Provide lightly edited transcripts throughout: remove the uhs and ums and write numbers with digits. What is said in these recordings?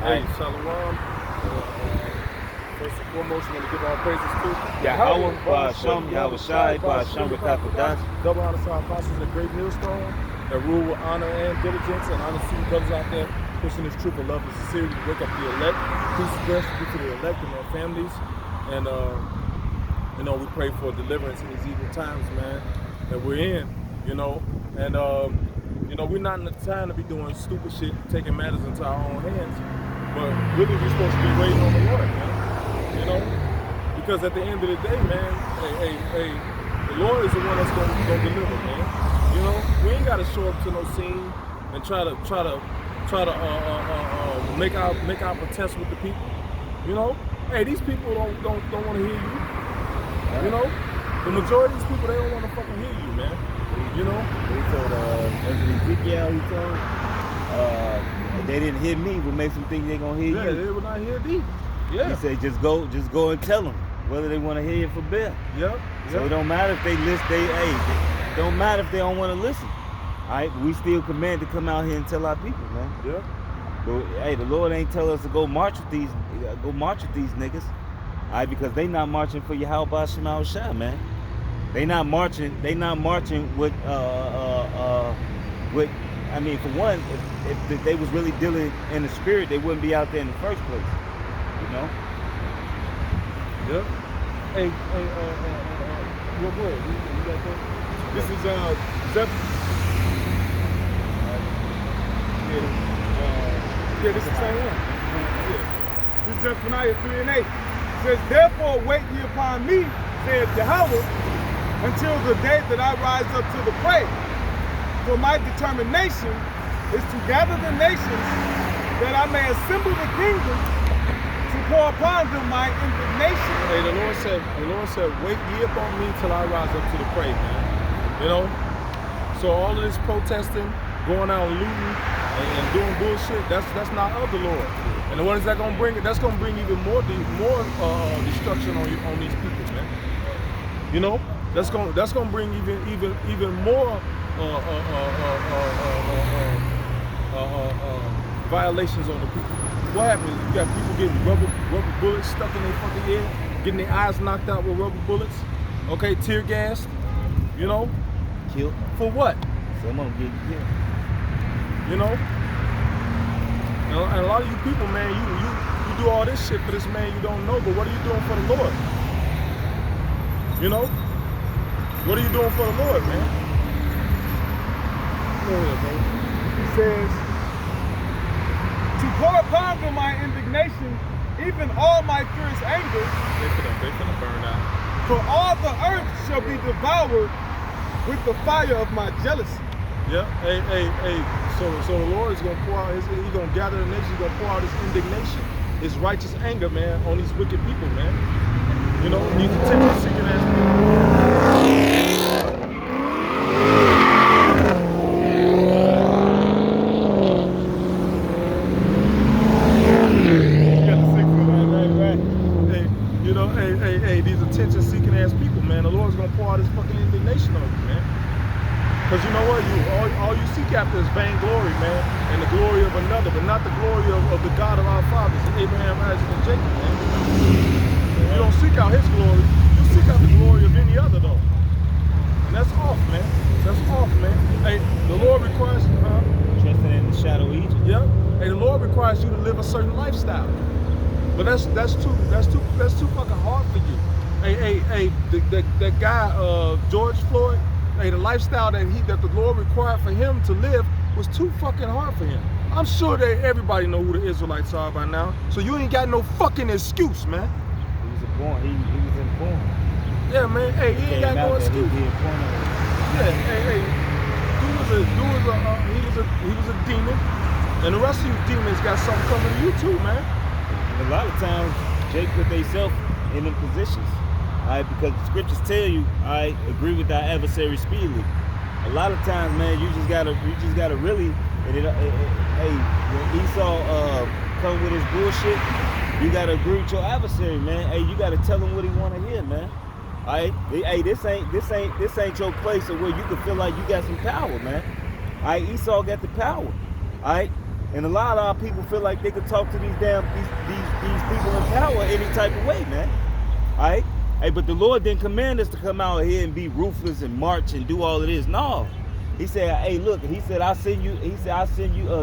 Hey, Shalom. First and foremost, we want to give our praises to Yahweh, Ba'ashem, Yahushai, Ba'ashem, Rakatadas. double honor to our apostles at Great Millstone that rule with honor and diligence, and honor to you brothers out there pushing this truth of love and sincerity to wake up the elect. Peace and grace be to the elect and their families. And we pray for deliverance in these evil times, man, that we're in, And we're not in the time to be doing stupid shit, taking matters into our own hands. But really, we're supposed to be waiting on the Lord, man. Because at the end of the day, man, the Lord is the one that's gonna deliver, man. We ain't gotta show up to no scene and try to make our pretense with the people. Hey, these people don't want to hear you. The majority of these people, they don't want to fucking hear you, man. He told Ezekiel, they didn't hear me, what makes them think they're gonna hear you? Yeah, they will not hear thee. Yeah. He said, just go and tell them whether they want to hear it for Bill. Yep. So it don't matter if they listen. It don't matter if they don't want to listen. All right, but we still command to come out here and tell our people, man. Yeah. But hey, the Lord ain't tell us to go march with these niggas. All right, because they not marching for Yahweh Ba'ashem Yahushai, man. They not marching with for one, if they was really dealing in the spirit, they wouldn't be out there in the first place. Yep. Hey, real quick, you got that? This is this is the same one. This is Zephaniah 3:8. It says, therefore wait ye upon me, saith Yahweh, until the day that I rise up to the prey. For my determination is to gather the nations, that I may assemble the kingdom, to pour upon them my indignation. Hey, the Lord said, wait ye upon me till I rise up to the prey, man. So all of this protesting, going out and looting and doing bullshit, that's not of the Lord. And what is that gonna bring? That's gonna bring even more destruction on these people, man. That's gonna bring even more violations on the people. What happens? You got people getting rubber bullets stuck in their fucking head, getting their eyes knocked out with rubber bullets. Okay, tear gassed. Killed. For what? Some of them getting killed. And a lot of you people, man, you do all this shit for this man you don't know, but what are you doing for the Lord? What are you doing for the Lord, man? Go ahead, bro. He says, to pour upon them my indignation, even all my fierce anger. They finna burn out. For all the earth shall be devoured with the fire of my jealousy. Yeah, hey. So the Lord is gonna pour out he's gonna gather the nations, he's gonna pour out his indignation, his righteous anger, man, on these wicked people, man. These attention-seeking ass people. Hey, these attention-seeking ass people, man. The Lord's gonna pour out his fucking indignation on you, man. Because you know what? All you seek after is vainglory, man, and the glory of another, but not the glory of the God of our fathers, Abraham, Isaac, and Jacob, man. You don't seek out his glory. You seek out the glory of any other, though. And that's off, man. That's off, man. Hey, the Lord requires Trusting in the shadow of Egypt. Yeah. Hey, the Lord requires you to live a certain lifestyle. But that's too fucking hard for you. Hey, that guy, George Floyd. Hey, the lifestyle that the Lord required for him to live was too fucking hard for him. I'm sure that everybody know who the Israelites are by now. So you ain't got no fucking excuse, man. He was informed. Yeah, man. Hey, he ain't got no excuse. Yeah, hey. He was a demon, and the rest of you demons got something coming to you too, man. And a lot of times, Jake put themselves in them positions. Because the scriptures tell you, agree with thy adversary speedily. A lot of times, man, you just gotta really, hey, when Esau come with his bullshit, you gotta agree with your adversary, man. Hey, you gotta tell him what he wanna hear, man. Alright, hey, this ain't your place where you can feel like you got some power, man. Alright, Esau got the power. Alright, And a lot of our people feel like they could talk to these people in power any type of way, man. All right? Hey, but the Lord didn't command us to come out here and be ruthless and march and do all of this. No. He said, hey, look, he said, I'll send you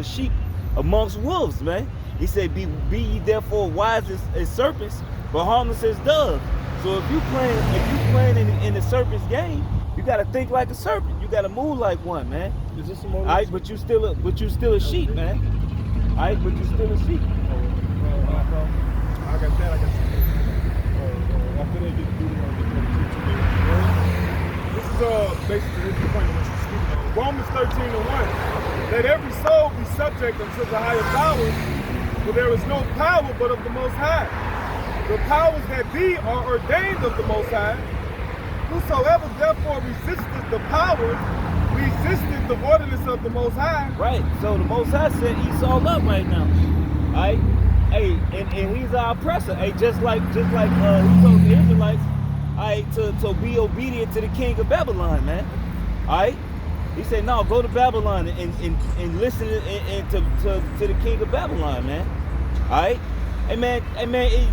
sheep amongst wolves, man. He said, be ye therefore wise as serpents, but harmless as doves. So if you playing in the serpent's game, you gotta think like a serpent. You gotta move like one, man. Is this some All more? right, but you still a sheep, man. All right, but you still a sheep. I got that. I got that. After they get through, this is basically the point of what you're speaking on. Romans 13:1. Let every soul be subject unto the higher powers, for there is no power but of the Most High. The powers that be are ordained of the Most High. Whosoever therefore resisteth the power, resisteth the ordinance of the Most High. Right. So the Most High set Esau up right now. All right. Hey, and he's our oppressor. Hey, just like he told the Israelites, all right, to be obedient to the king of Babylon, man. All right. He said, no, go to Babylon and listen to the king of Babylon, man. All right. Hey man,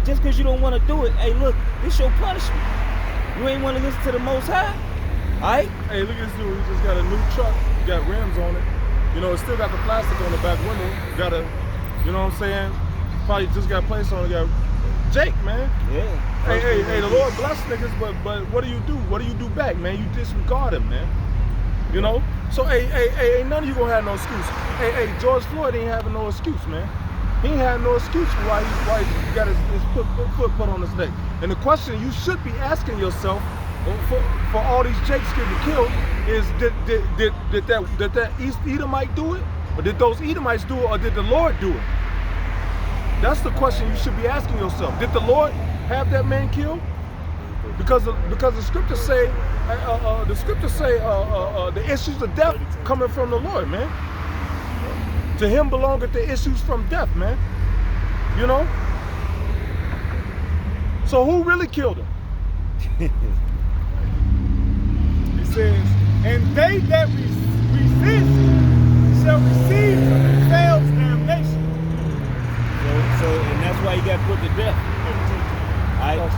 just because you don't want to do it, hey, look, this your punishment. You ain't want to listen to the Most High. All right. Hey, look at this dude. He just got a new truck. Got rims on it. You know, it still got the plastic on the back window. Got a, you know what I'm saying? Probably just got placed on it. Got Jake, man. Yeah. Hey, the Lord bless niggas, but what do you do? What do you do back, man? You disregard him, man. You know? So, hey, ain't none of you gonna have no excuse. Hey, George Floyd ain't having no excuse, man. He ain't had no excuse for why he got his foot put on his neck. And the question you should be asking yourself for all these Jakes getting killed is, did that East Edomite do it? Or did those Edomites do it? Or did the Lord do it? That's the question you should be asking yourself. Did the Lord have that man killed? Because the scriptures say the issues of death coming from the Lord, man. To him belongeth the issues from death, man. You know? So who really killed him? It says, and they that resist shall receive to themselves damnation. So and that's why he got put to death. All right.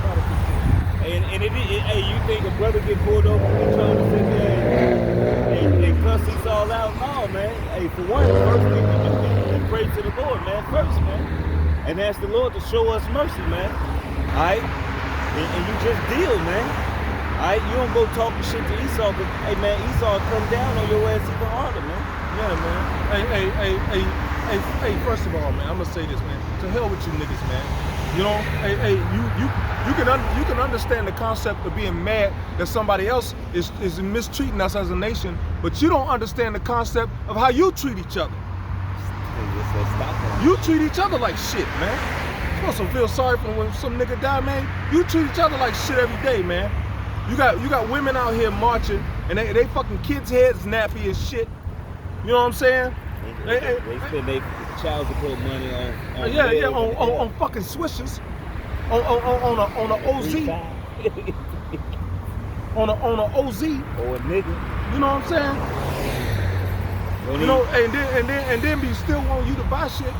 And hey, you think a brother get pulled over and trying to sit there and cuss us all out? No, man. Hey, for one, first thing you do is pray to the Lord, man, first, man. And ask the Lord to show us mercy, man. All right? And you just deal, man. All right? You don't go talking shit to Esau, but, hey, man, Esau come down on your ass even harder, man. Yeah, man. Hey, first of all, man, I'm gonna say this, man. To hell with you niggas, man. You know, you can understand the concept of being mad that somebody else is mistreating us as a nation, but you don't understand the concept of how you treat each other. You treat each other like shit, man. You supposed to feel sorry for when some nigga die, man. You treat each other like shit every day, man. You got women out here marching and they fucking kids' heads nappy and shit. You know what I'm saying? They spend their child support money on on fucking swishers, on a OZ, on a OZ, or a nigga. You know what I'm saying? You know, and then be still want you to buy shit.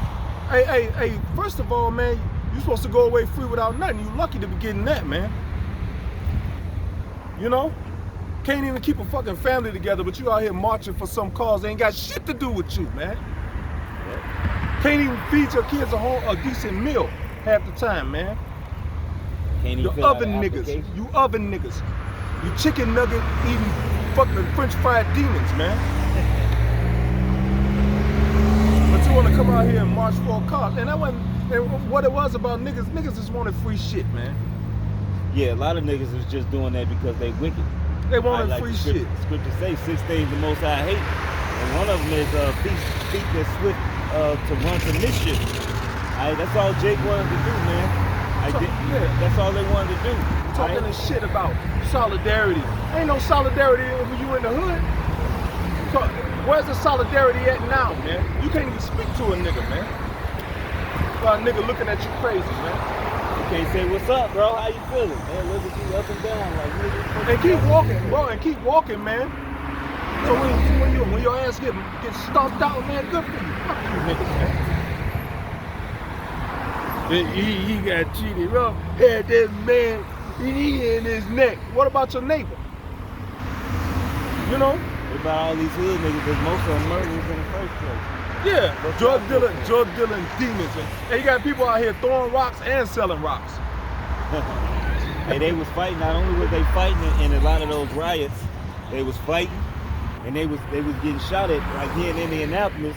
Hey, first of all, man, you supposed to go away free without nothing. You lucky to be getting that, man. You know? Can't even keep a fucking family together, but you out here marching for some cause that ain't got shit to do with you, man. Can't even feed your kids a decent meal half the time, man. You oven niggas. You oven niggas. You chicken nugget eating fucking French fried demons, man. But you want to come out here and march for a cause, and that wasn't. And what it was about niggas just wanted free shit, man. Yeah, a lot of niggas is just doing that because they wicked. They wanted free shit. Scripture say 6 things the Most High hate, and one of them is feet that swift to run to mischief. That's all Jake wanted to do, man. That's all they wanted to do. Talking this shit about solidarity. Ain't no solidarity when you in the hood. So where's the solidarity at now, man? You can't even speak to a nigga, man. A nigga looking at you crazy, man. Can't say what's up, bro. How you feeling? Man, look at you up and down like nigga. And keep walking, bro. And keep walking, man. So when your ass get stomped out, man, good for you. Fuck you niggas, man. He got cheated, bro. Had this man, he in his neck. What about your neighbor? You know? What about all these hood niggas? Because most of them murderers in the first place. Yeah, drug dealing demons. And you got people out here throwing rocks and selling rocks. Hey, they was fighting. Not only was they fighting in a lot of those riots, they was fighting, and they was getting shot at. Like here in Indianapolis,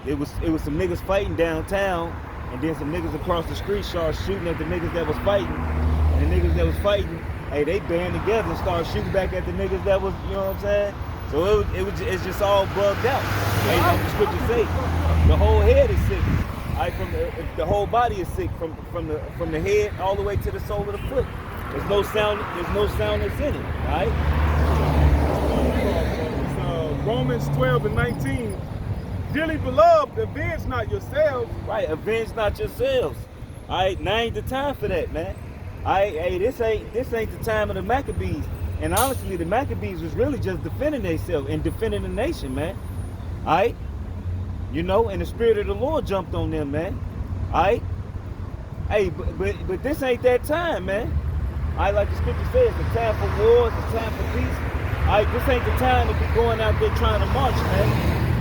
it was some niggas fighting downtown, and then some niggas across the street started shooting at the niggas that was fighting, and the niggas that was fighting, hey, they band together and started shooting back at the niggas that was, you know what I'm saying? So it's just all bugged out. Hey, like the scripture say, the whole head is sick. The whole body is sick from the head all the way to the sole of the foot. There's no sound that's in it, right? Romans 12:19. Dearly beloved, avenge not yourselves. Right, avenge not yourselves. All right, now ain't the time for that, man. All right, hey, this ain't the time of the Maccabees. And honestly, the Maccabees was really just defending themselves and defending the nation, man. All right, you know, and the Spirit of the Lord jumped on them, man. All right, hey, but this ain't that time, man. All right, like the scripture says, it's a time for war, it's a time for peace. All right, this ain't the time to be going out there trying to march, man.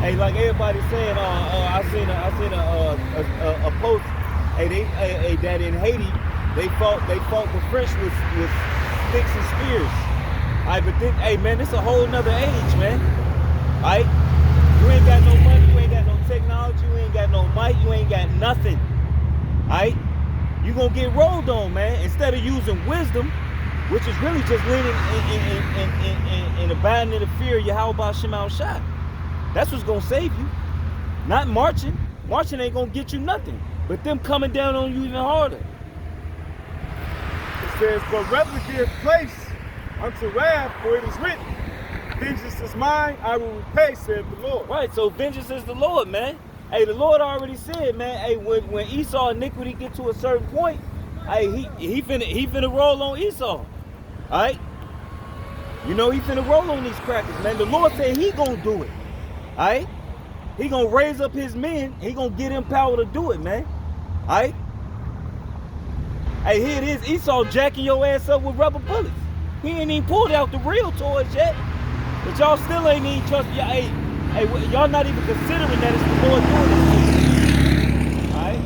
Hey, like everybody's saying, I seen a post. Hey, that in Haiti, they fought the French with sticks and spears. All right, but then, hey man, this a whole nother age, man. All right, you ain't got no money, you ain't got no technology, you ain't got no might, you ain't got nothing. All right, you gonna get rolled on, man. Instead of using wisdom, which is really just leaning in abiding in the fear of Yahweh Shema Shai. That's what's gonna save you. Not marching. Marching ain't gonna get you nothing. But them coming down on you even harder. It says, but rather give place unto wrath, for it is written, vengeance is mine, I will repay, said the Lord. Right, so vengeance is the Lord, man. Hey, the Lord already said, man, hey, when Esau iniquity get to a certain point, hey, he finna roll on Esau. Alright? You know, he finna roll on these crackers, man. The Lord said he gonna do it. Alright? He gonna raise up his men, he gonna get him power to do it, man. Alright? Hey, here it is, Esau jacking your ass up with rubber bullets. He ain't even pulled out the real toys yet. But y'all still ain't even trust. Hey, y'all not even considering that it's the Lord doing it. Alright?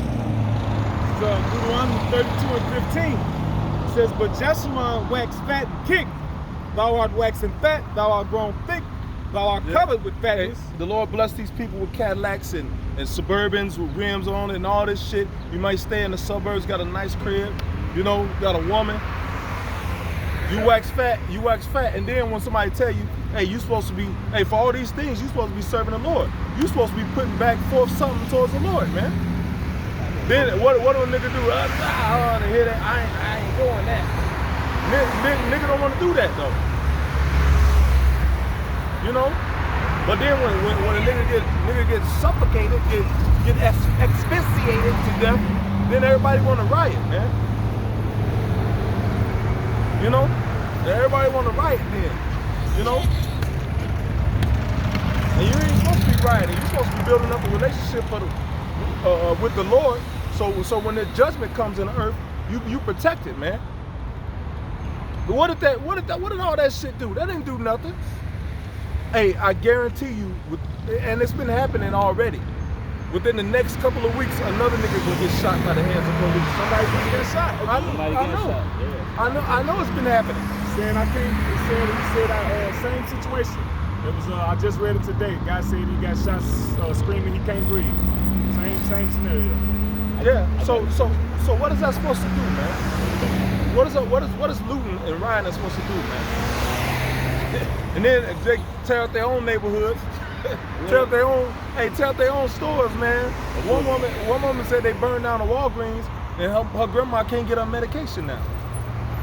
So Deuteronomy 32:15 says, but Jeshurun waxed fat and kicked. Thou art waxing fat, thou art grown thick, thou art covered with fatness. The Lord bless these people with Cadillacs and Suburbans with rims on it and all this shit. You might stay in the suburbs, got a nice crib, you know, got a woman. You wax fat, and then when somebody tell you, hey, you supposed to be, hey, for all these things, you supposed to be serving the Lord. You supposed to be putting back forth something towards the Lord, man. Then what do a nigga do? I hear that. I ain't doing that. Nigga don't want to do that though. You know? But then when a nigga gets suffocated, get asphyxiated to death, then everybody want to riot, man. You know? Everybody want to riot then. You know? And you ain't supposed to be rioting. You're supposed to be building up a relationship with the Lord. So when the judgment comes in the earth, you protect it, man. But what did all that shit do? That didn't do nothing. Hey, I guarantee you, and it's been happening already. Within the next couple of weeks, another nigga will get shot by the hands of police. Somebody's gonna get shot. I know it's been happening. Saying he said same situation. It was I just read it today. Guy said he got shot screaming he can't breathe. Same scenario. Yeah. So what is that supposed to do, man? What is looting and rioting supposed to do, man? And then they tear out their own neighborhoods, tear out their own stores, man. One woman said they burned down a Walgreens and her grandma can't get her medication now.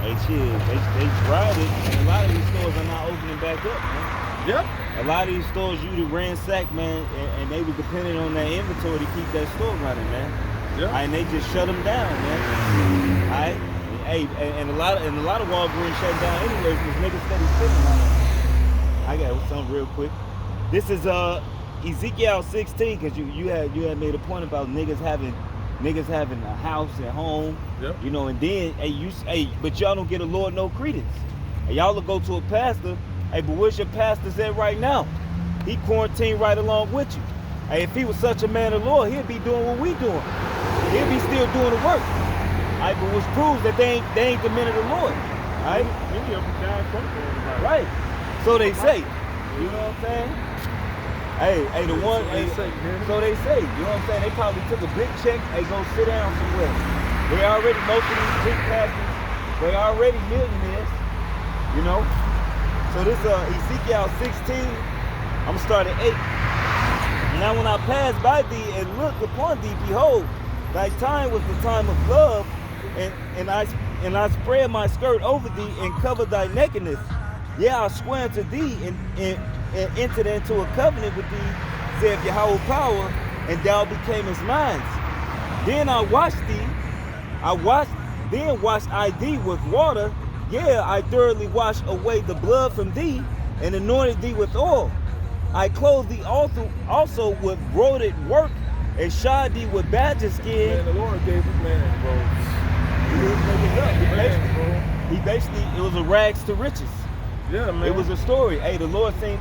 Hey, shit, they tried it, and a lot of these stores are not opening back up, man. Yep. A lot of these stores you ransacked, man, and they were depending on that inventory to keep that store running, man. Yeah. And they just shut them down, man. All right. Hey, and a lot of Walgreens shut down anyway because niggas steady spending on it. I got something real quick. This is Ezekiel 16, because you had made a point about niggas having a house and home. Yep. You know, and then but y'all don't get a Lord no credence. And y'all will go to a pastor. Hey, but where's your pastor's at right now? He quarantined right along with you. Hey, if he was such a man of the Lord, he'd be doing what we doing. He'll be still doing the work. Right, but which proves that they ain't the men of the Lord. Right? Many of them died from coronavirus. Right. So they say. You know what I'm saying? Hey, the one. So they say. You know what I'm saying? They probably took a big check. Hey, go sit down somewhere. They already, most of these big pastors, they already millionaires. You know? So this Ezekiel 16. I'm gonna start at 8. Now when I passed by thee and looked upon thee, behold, thy time was the time of love, and I spread my skirt over thee and covered thy nakedness. Yeah, I swear unto thee and entered into a covenant with thee, saith Yahweh power, and thou becamest mine. Then I washed I thee with water. Yeah, I thoroughly washed away the blood from thee and anointed thee with oil. I clothed thee also with broidered work and shod thee with badger skin. Man, the Lord gave this man robes. He basically, it was a rags to riches. Yeah, man. It was a story. Hey, the Lord seen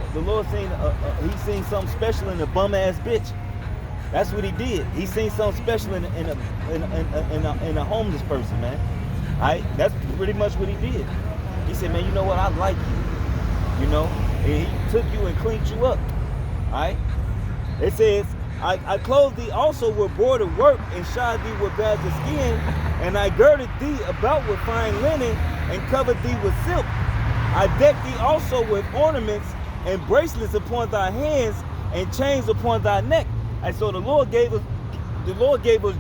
he seen something special in a bum ass bitch. That's what he did. He seen something special in a homeless person, man. Alright, that's pretty much what he did. He said, man, you know what? I like you. You know, and he took you and cleaned you up. Alright. It says, I clothed thee also with broidered work and shod thee with badger skin, and I girded thee about with fine linen and covered thee with silk. I decked thee also with ornaments and bracelets upon thy hands and chains upon thy neck. And so the Lord gave us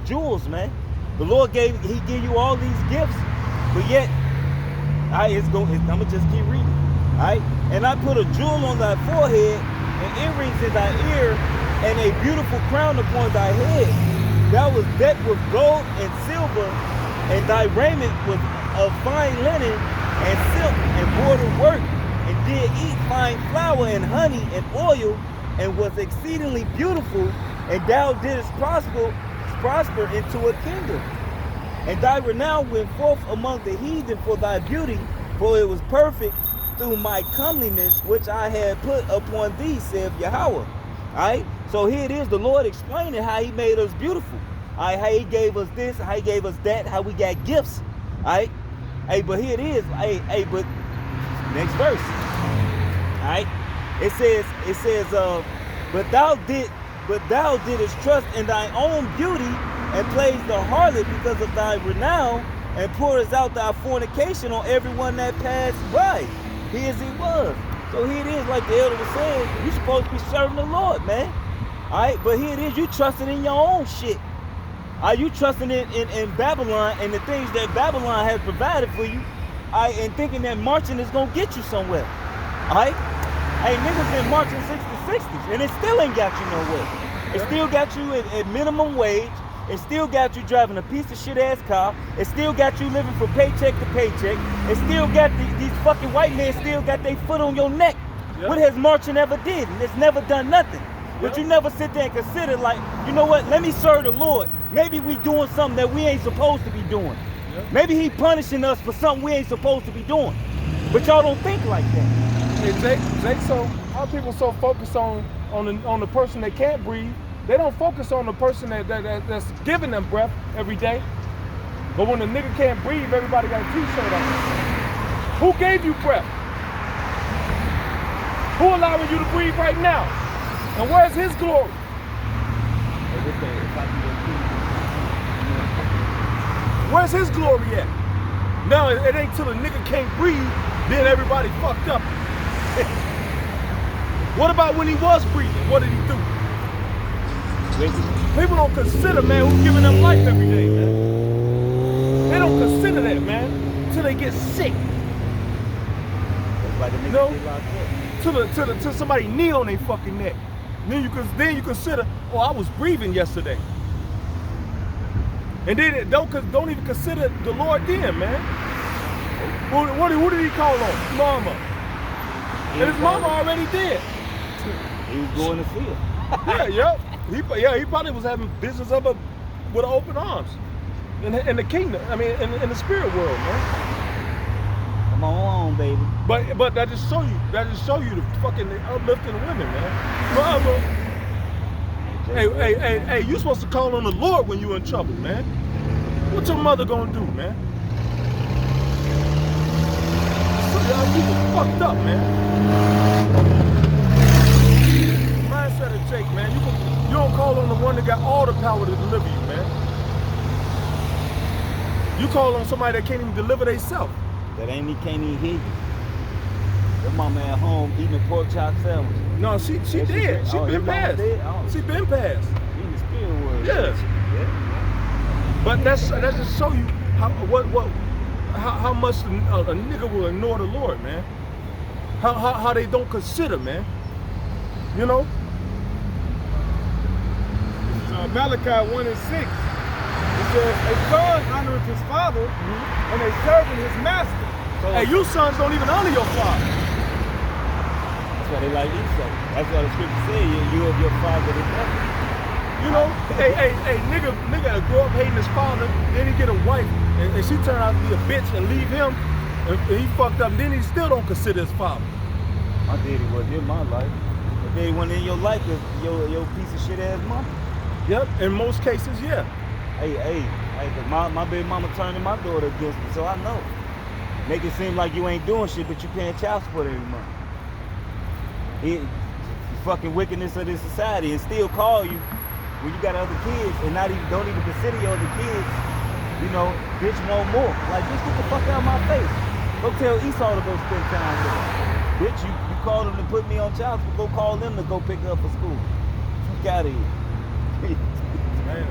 jewels, man. The Lord he gave you all these gifts, but yet, I'm gonna just keep reading. Alright? And I put a jewel on thy forehead and earrings in thy ear and a beautiful crown upon thy head. Thou was decked with gold and silver, and thy raiment was of fine linen and silk and bordered work, and did eat fine flour and honey and oil, and was exceedingly beautiful, and thou didst prosper into a kingdom. And thy renown went forth among the heathen for thy beauty, for it was perfect through my comeliness which I had put upon thee, saith Yahweh. Alright? So here it is, the Lord explaining how he made us beautiful. Alright, how he gave us this, how he gave us that, how we got gifts. Alright? Hey, but here it is. Hey, but next verse. Alright? It says, but thou didst trust in thy own beauty and played the harlot because of thy renown, and pourest out thy fornication on everyone that passed by. Here as he was. So here it is, like the elder was saying, you supposed to be serving the Lord, man. Alright, but here it is, you trusting in your own shit. Are you trusting in Babylon and the things that Babylon has provided for you? And thinking that marching is gonna get you somewhere. Alright? Hey, niggas been marching since the 60s, and it still ain't got you nowhere. It still got you at minimum wage. It still got you driving a piece of shit ass car. It still got you living from paycheck to paycheck. It still got these fucking white men still got their foot on your neck. Yep. What has marching ever did? And it's never done nothing. Yep. But you never sit there and consider, like, you know what? Let me serve the Lord. Maybe we doing something that we ain't supposed to be doing. Yep. Maybe he punishing us for something we ain't supposed to be doing. But y'all don't think like that. Hey, Jake, so how people so focused on the person that can't breathe? They don't focus on the person that's giving them breath every day. But when the nigga can't breathe, everybody got a t-shirt on. Who gave you breath? Who allowing you to breathe right now? And where's his glory? Where's his glory at? Now it ain't till the nigga can't breathe, then everybody fucked up. What about when he was breathing? What did he do? People don't consider, man, who's giving them life every day, man. They don't consider that, man, until they get sick. Like you know, till somebody knee on their fucking neck. Then you consider, oh, I was breathing yesterday. And then don't even consider the Lord then, man. Who did he call on? Mama. And his mama already dead. He was going to see her. He probably was having business up with open arms in the kingdom. I mean, in the spirit world, man. Come on, baby. But that just show you the fucking uplifting of women, man. Hey, you supposed to call on the Lord when you in trouble, man. What your mother gonna do, man? So y'all people fucked up, man. Mindset of Jake, man. You don't call on the one that got all the power to deliver you, man. You call on somebody that can't even deliver themselves. That can't even hear you. Your mama at home eating a pork chop sandwich. No, she dead. She been passed. She been passed. She in the spirit world. Yeah. But that just show you how much a nigga will ignore the Lord, man. How they don't consider, man. You know? Malachi 1:6. It says, a son honoreth his father, and a servant his master. So, hey, you sons don't even honor your father. That's why they like Esau. That's why the scripture says you of your father the devil. You know, nigga that grew up hating his father, then he get a wife, and she turned out to be a bitch and leave him, and he fucked up, and then he still don't consider his father. My daddy wasn't in my life. My daddy wasn't in your life, your piece of shit ass mama. Yep, in most cases, yeah. Hey, my baby mama turning my daughter against me, so I know. Make it seem like you ain't doing shit, but you paying child support every month. The fucking wickedness of this society, and still call you when you got other kids and don't even consider your other kids. You know, bitch want more. Like, bitch, get the fuck out of my face. Go tell Esau to go spend time with her. Bitch, you called them to put me on child support. Go call them to go pick her up for school. Fuck out of here. Man,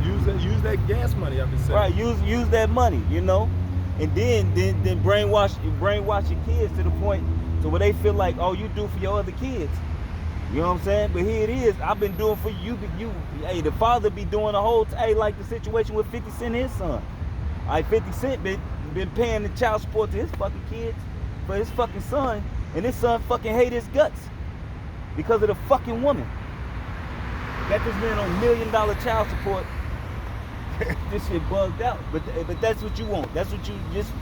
use that gas money I've been saying. Right, use that money, you know, and then brainwash your kids to the point to where they feel like, oh, you do for your other kids. You know what I'm saying? But here it is. I've been doing for you. Hey, the father be doing the whole. Like the situation with 50 Cent and his son. 50 Cent been paying the child support to his fucking kids for his fucking son, and his son fucking hate his guts because of the fucking woman. Got this man on $1 million child support. This shit bugged out. But that's what you want. That's what you just.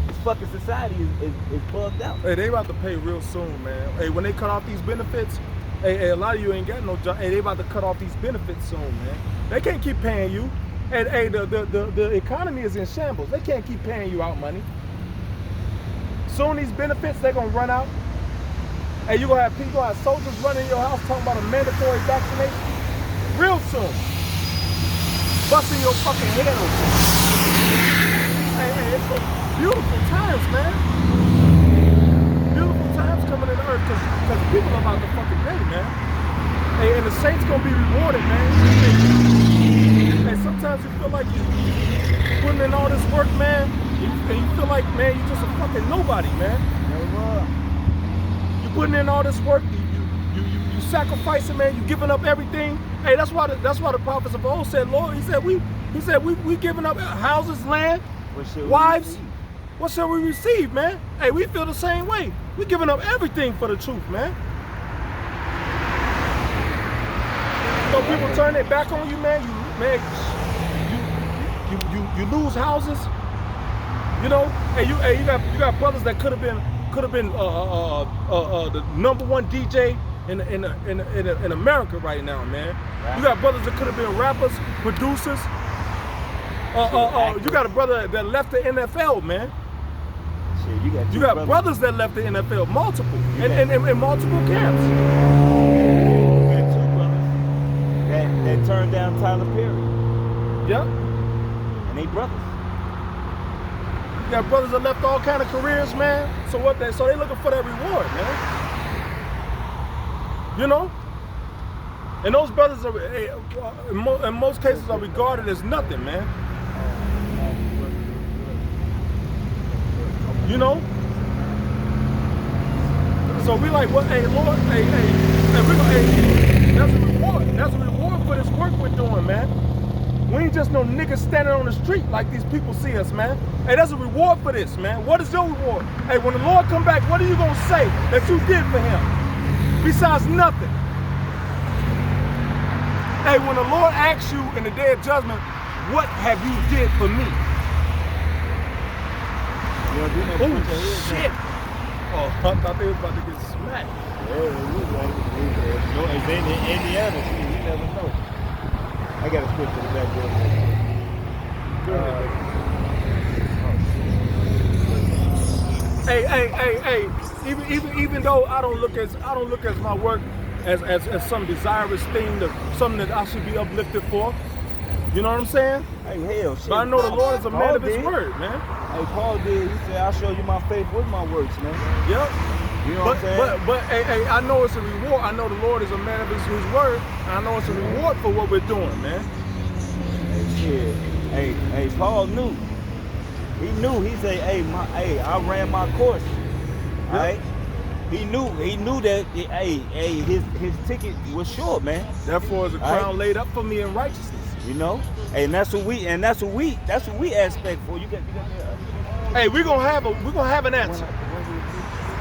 This fucking society is bugged out. Hey, they about to pay real soon, man. Hey, when they cut off these benefits, hey, a lot of you ain't got no job. Hey, they about to cut off these benefits soon, man. They can't keep paying you. And hey, the economy is in shambles. They can't keep paying you out money. Soon these benefits, they're gonna run out. Hey, you gonna have soldiers running your house talking about a mandatory vaccination real soon. Busting your fucking head open. Hey, it's beautiful times, man. Beautiful times coming in the earth because people are about to fucking ready, man. Hey, and the saints gonna be rewarded, man. Hey, sometimes you feel like you putting in all this work, man, and you feel like, man, you just a fucking nobody, man. You putting in all this work, you sacrificing, man, you giving up everything. Hey, that's why the prophets of old said, Lord, he said we giving up houses, land, wives. What shall we receive, man? Hey, we feel the same way. We giving up everything for the truth, man. So people turn their back on you, man. You lose houses. You know, hey, you got brothers that could have been the #1 DJ in America right now, man. Right. You got brothers that could have been rappers, producers. You got a brother that left the NFL, man. Shit, you got brothers that left the NFL, multiple, in multiple camps. You got two brothers that turned down Tyler Perry. Yep. And they brothers. You got brothers that left all kind of careers, man. So they looking for that reward, man. You know? And those brothers are, in most cases, are regarded as nothing, man. You know? So we like, what? Hey, Lord, hey, that's a reward. That's a reward for this work we're doing, man. We ain't just no niggas standing on the street like these people see us, man. Hey, there's a reward for this, man. What is your reward? Hey, when the Lord come back, what are you gonna say that you did for him? Besides nothing. Hey, when the Lord asks you in the day of judgment, what have you did for me? Oh, shit. Oh, I thought they was about to get smacked. No, it's in Indiana. You never know. I got a script to the back there. Even though I don't look at my work as some desirous thing, something that I should be uplifted for. You know what I'm saying? Hey, hell, shit. But I know the Lord is a man of his did. word, man. Hey, Paul did. He said, I'll show you my faith with my works, man. Yep. You know what I'm saying? But hey, I know it's a reward. I know the Lord is a man of his word. And I know it's a reward for what we're doing, man. Hey, shit. Hey, Paul knew. He knew. He said, I ran my course. All right? He knew that his ticket was short, man. Therefore is a crown laid up for me in righteousness. You know? Hey, and that's what we expect for. You got Hey, we're gonna have an answer.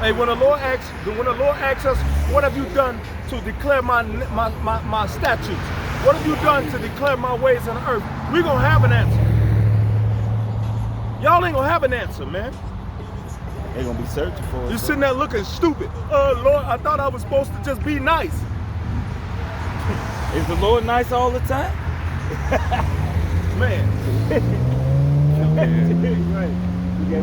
Hey, when the Lord asks us, what have you done to declare my statutes? What have you done to declare my ways on the earth? We're gonna have an answer. Y'all ain't gonna have an answer, man. They're gonna be searching for it. You're sitting there looking stupid. Oh, Lord, I thought I was supposed to just be nice. Is the Lord nice all the time? Man. Right. I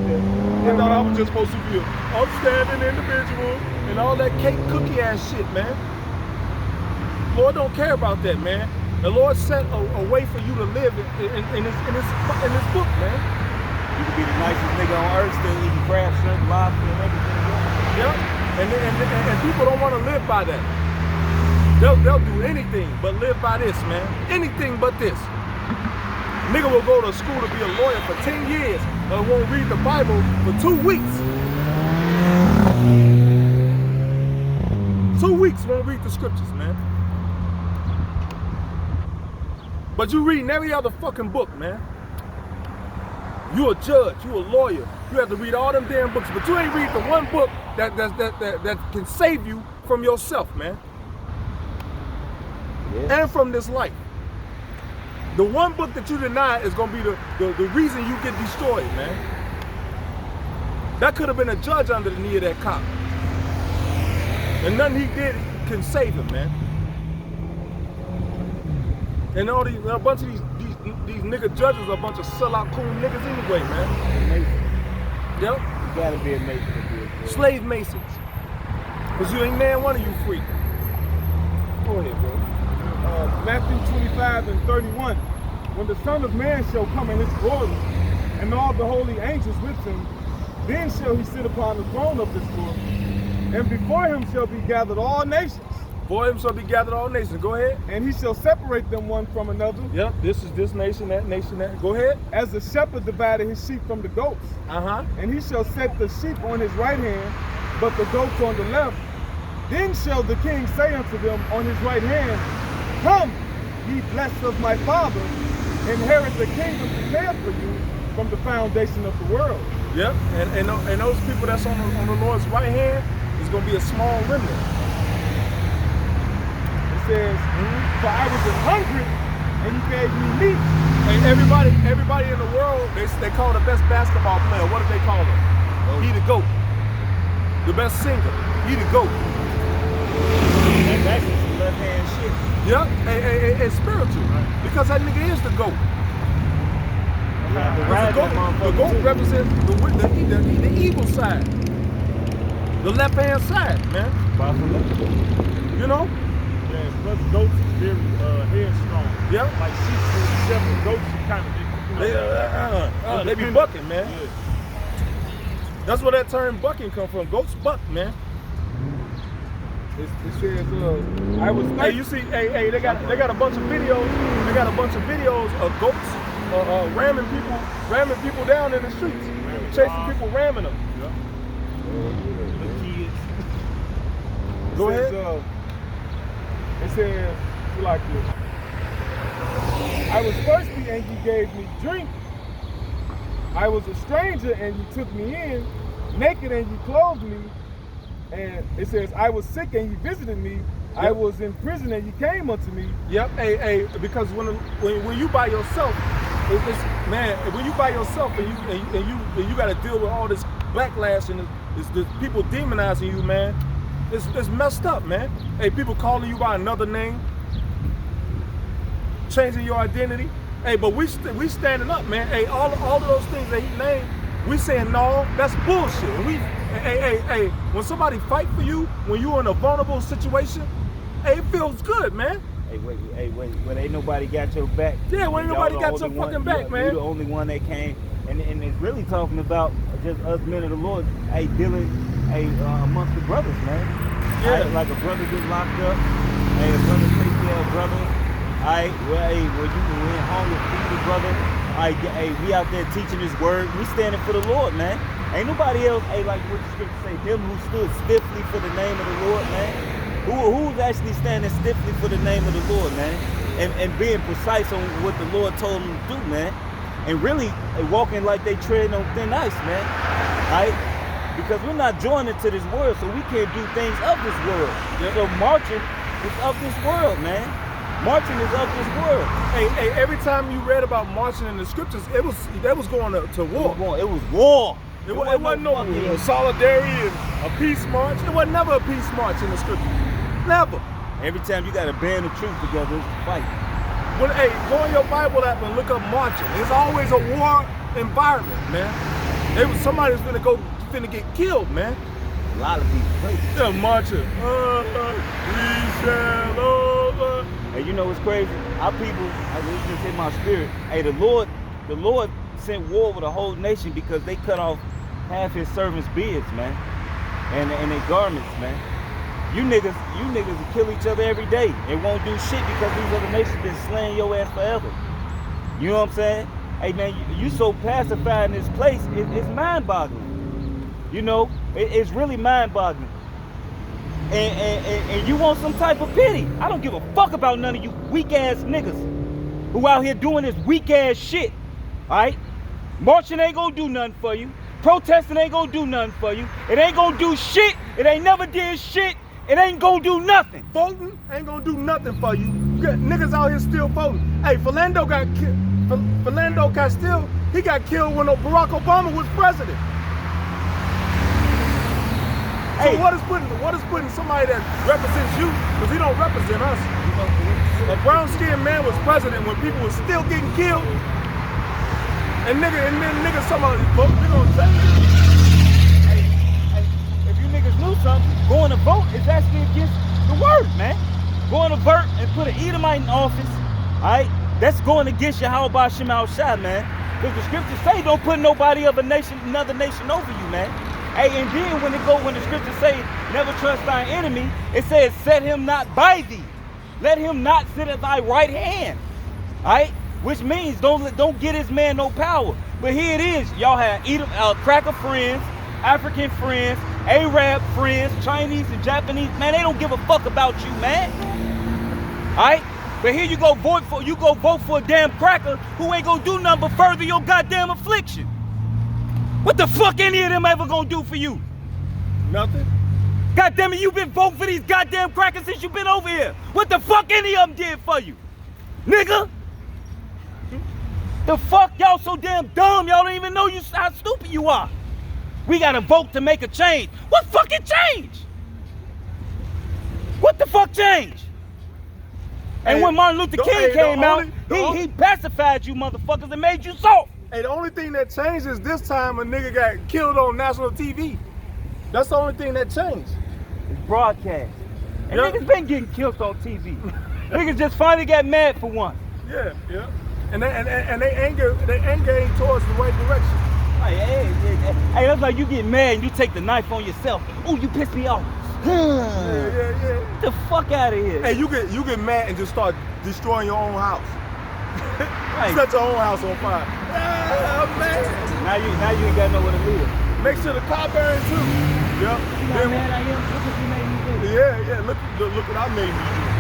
thought I was just supposed to be an upstanding individual and all that cake cookie ass shit, man. Lord don't care about that, man. The Lord set a way for you to live in this book, man. You can be the nicest nigga on earth, still eating crab, shrimp, lobster, and everything. Yep. And people don't want to live by that. They'll do anything but live by this, man. Anything but this. Nigga will go to school to be a lawyer for 10 years and won't read the Bible for 2 weeks. 2 weeks won't read the scriptures, man. But you reading every other fucking book, man. You a judge, you a lawyer. You have to read all them damn books, but you ain't read the one book that can save you from yourself, man. Yeah. And from this life. The one book that you deny is gonna be the reason you get destroyed, man. That could have been a judge under the knee of that cop. And nothing he did can save him, man. And all these, a bunch of these nigga judges are a bunch of sellout cool niggas anyway, man. Yep. You gotta be a Mason to be a judge. Slave Masons. Cause you ain't man one of you free. Go ahead, bro. Matthew 25:31. When the Son of Man shall come in his glory, and all the holy angels with him, then shall he sit upon the throne of this glory, and before him shall be gathered all nations. Before him shall be gathered all nations. Go ahead. And he shall separate them one from another. Yep, this is this nation, that nation, that. Go ahead. As the shepherd divided his sheep from the goats. And he shall set the sheep on his right hand, but the goats on the left. Then shall the king say unto them on his right hand, Come, ye blessed of my Father, inherit the kingdom prepared for you from the foundation of the world. Yep, and those people that's on the Lord's right hand is going to be a small remnant. It says, For I was hungry, and you gave me meat. And everybody in the world, they call the best basketball player. What do they call him? Oh. He the GOAT. The best singer. He the GOAT. That's some left hand shit. Yep, and spiritual, because that nigga is the GOAT. The GOAT represents the evil side, the left hand side, man. You know? Yeah, plus goats is very headstrong. Yep. Like sheep and shepherd, goats kind of they be bucking, man. Yeah. That's where that term bucking come from. Goats buck, man. It says, I was. Hey, you see, they got a bunch of videos. They got a bunch of videos of goats ramming people down in the streets, chasing people, ramming them. Yeah. The kids. Go ahead. It says like this. I was thirsty and you gave me drink. I was a stranger and you took me in. Naked and you clothed me. And it says, I was sick and you visited me. I Yep. was in prison and you came unto me. Yep. Hey, because when you by yourself, man, when you by yourself and you got to deal with all this backlash and it's the people demonizing you, man. It's messed up, man. Hey, people calling you by another name, changing your identity. Hey, but we standing up, man. Hey, all of those things that he named, we saying no, that's bullshit. And hey, when somebody fight for you, when you're in a vulnerable situation, hey, it feels good, man. Hey, wait. When ain't nobody got your back. Yeah, when ain't y'all nobody the got your only one- fucking back, you- man. You the only one that came, and it's really talking about just us men of the Lord, hey, dealing, amongst the brothers, man. Yeah. Like a brother get locked up, hey, a brother take care of a brother. Alright, well, hey, when you in home, feed the brother. Alright, hey, we out there teaching His word. We standing for the Lord, man. Ain't nobody else, hey, like what the scripture say, them who stood stiffly for the name of the Lord, man. Who's actually standing stiffly for the name of the Lord, man? And being precise on what the Lord told them to do, man. And really walking like they treading on thin ice, man. Right? Because we're not joining to this world, so we can't do things of this world. Yep. So marching is of this world, man. Marching is of this world. Hey, every time you read about marching in the scriptures, they was going to war. It was war. It wasn't no solidarity and a peace march. It wasn't never a peace march in the scriptures. Never. Every time you got to band the truth together, it's a fight. Hey, go on your Bible app and look up marching. It's always a war environment, man. Somebody's finna get killed, man. A lot of people crazy. They're marching. We shall over. And you know what's crazy? Our people, it's just in my spirit. Hey, the Lord sent war with a whole nation because they cut off half His servants' beards, man, and their garments, man. You niggas will kill each other every day and won't do shit because these other nations been slaying your ass forever. You know what I'm saying? Hey man, you so pacified in this place, it's mind-boggling. You know, it's really mind-boggling. And you want some type of pity. I don't give a fuck about none of you weak-ass niggas who out here doing this weak-ass shit. Alright? Marching ain't gonna do nothing for you. Protesting ain't gonna do nothing for you. It ain't gonna do shit. It ain't never did shit. It ain't gonna do nothing. Voting ain't gonna do nothing for you. You got niggas out here still voting. Hey, Philando got killed. Philando Castile, he got killed when Barack Obama was president. Hey. So what is putting somebody that represents you, because he don't represent us. A brown-skinned man was president when people were still getting killed. And then niggas talking about vote, we gonna change it. If you niggas knew something, going to vote is actually against the word, man. Going to vote and put an Edomite in office, alright? That's going against Yahweh Shem Shai, man. Because the scriptures say don't put nobody of another nation over you, man. Hey, and then when the scriptures say never trust thine enemy, it says set him not by thee. Let him not sit at thy right hand. Alright? Which means don't get his man no power. But here it is. Y'all have cracker friends, African friends, Arab friends, Chinese and Japanese. Man, they don't give a fuck about you, man. Alright? But here you go vote for a damn cracker who ain't gonna do nothing but further your goddamn affliction. What the fuck any of them ever gonna do for you? Nothing. God damn it, you been voting for these goddamn crackers since you been over here. What the fuck any of them did for you? Nigga? The fuck y'all so damn dumb, y'all don't even know how stupid you are. We gotta vote to make a change. What fucking change? What the fuck changed? And Hey, when Martin Luther King came out, only- he pacified you motherfuckers and made you soft. Hey, the only thing that changed is this time a nigga got killed on national TV. That's the only thing that changed. It's broadcast. And Yeah. niggas been getting killed on TV. Niggas just finally got mad for once. Yeah. And they anger ain't towards the right direction. Hey, that's like you get mad and you take the knife on yourself. Oh, you pissed me off. Yeah. Get the fuck out of here. Hey, you get mad and just start destroying your own house. Right. Set your own house on fire. Yeah, man. Now you ain't got nowhere to live. Make sure the car burns too. Yep. You know how mad I am? Look what you made me do. Yeah. Look what I made you do.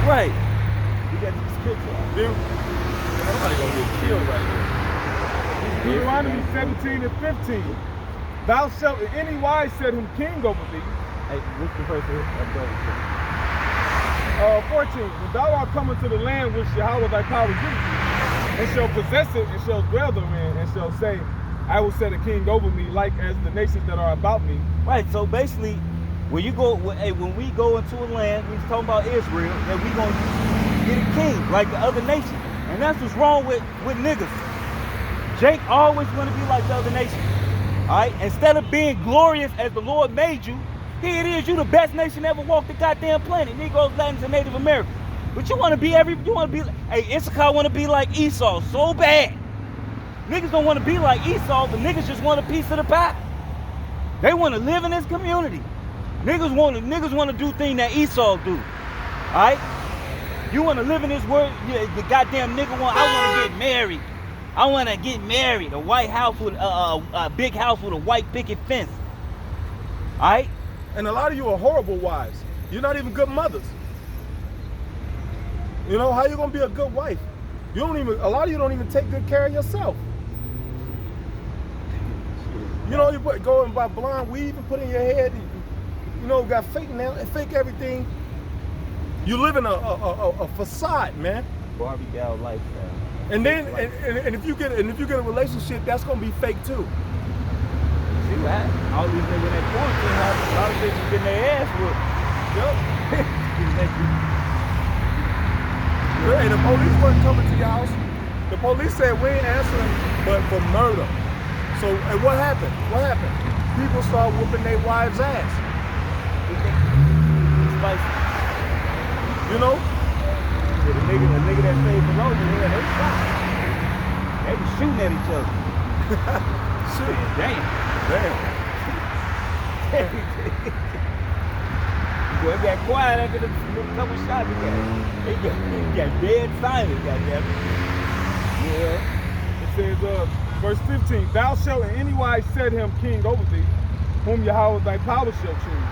Right. You got the scripture. Then Somebody gonna get killed right here. Deuteronomy 17 and 15. Thou shalt in any wise set him king over thee. Hey, what's the first of 14. When thou art coming to the land which Yahweh thy power gives thee, and shall possess it, and shall dwell therein, and shall say, I will set a king over me, like as the nations that are about me. Right, so basically, when you go, when we go into a land, we're talking about Israel, that we gonna get a king like the other nations, and that's what's wrong with niggas. Jake always want to be like the other nations. All right, instead of being glorious as the Lord made you, here it is, you the best nation ever walked the goddamn planet. Negroes, Latins, and Native Americans. But you want to be hey, Issachar want to be like Esau so bad. Niggas don't want to be like Esau, but niggas just want a piece of the pie. They want to live in this community. Niggas want to do things that Esau do. All right? You want to live in this world, the goddamn nigga I want to get married. I want to get married. A white house with a big house with a white picket fence. All right? And a lot of you are horrible wives. You're not even good mothers. You know, how you gonna be a good wife? A lot of you don't even take good care of yourself. You know, you go and buy blonde weave and put in your head, you know, got fake nails and fake everything. You live in a facade, man. Barbie doll lifestyle. And then and if you get a relationship, that's gonna be fake too. See what happened? All these niggas in that quarantine house, a lot of bitches getting their ass whooped. Yep. And the police weren't coming to your house. The police said we ain't answering, but for murder. So, and what happened? What happened? People started whooping their wives' ass. Spicy. You know? Yeah, the nigga that stayed below me here, they shot. They was shooting at each other. Shit. Damn. Boy, it got quiet after the couple shots he got. He got dead silent, goddamn. Yeah. It says, verse 15, thou shalt in any wise set him king over thee, whom Yahweh thy power shall choose.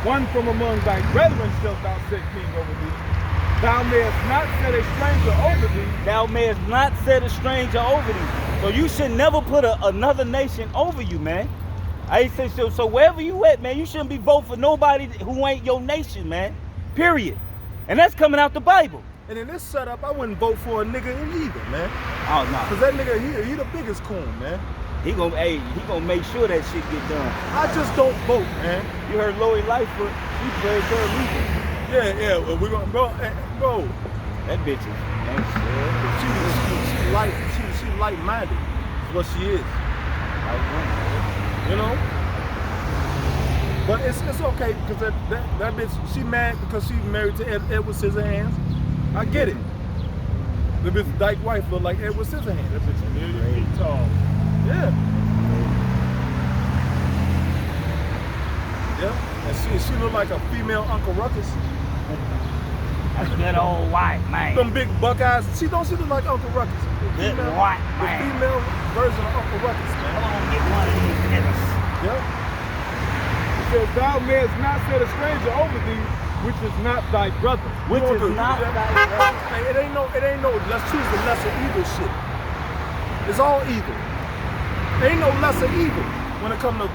One from among thy brethren shalt thou set king over thee. Thou mayest not set a stranger over thee. Thou mayest not set a stranger over thee. So you should never put another nation over you, man. I say so wherever you at, man, you shouldn't be voting for nobody who ain't your nation, man. Period. And that's coming out the Bible. And in this setup, I wouldn't vote for a nigga in either, man. Oh no. Cause that nigga, he the biggest coon, man. He gonna make sure that shit get done. I just don't vote, man. You heard Lori Lightfoot, she played for a reason. Yeah, well, we're gonna bro. That bitch is She light-minded. That's what she is. You know? But it's okay because that bitch, she mad because she's married to Edward Scissorhands. I get it. The bitch dyke wife look like Edward Scissorhands. That bitch a million feet tall. Yeah. Yeah. And she look like a female Uncle Ruckus. That's a good old white man. Them big buck eyes. She look like Uncle Ruckus. The white man. female version of Uncle Ruckus, man. Come on, get one of these niggas. Yep. It says, thou mayest not set a stranger over thee, which is not thy brother. Which is not thy brother. It ain't no, let's choose the lesser evil shit. It's all evil. There ain't no lesser evil when it comes to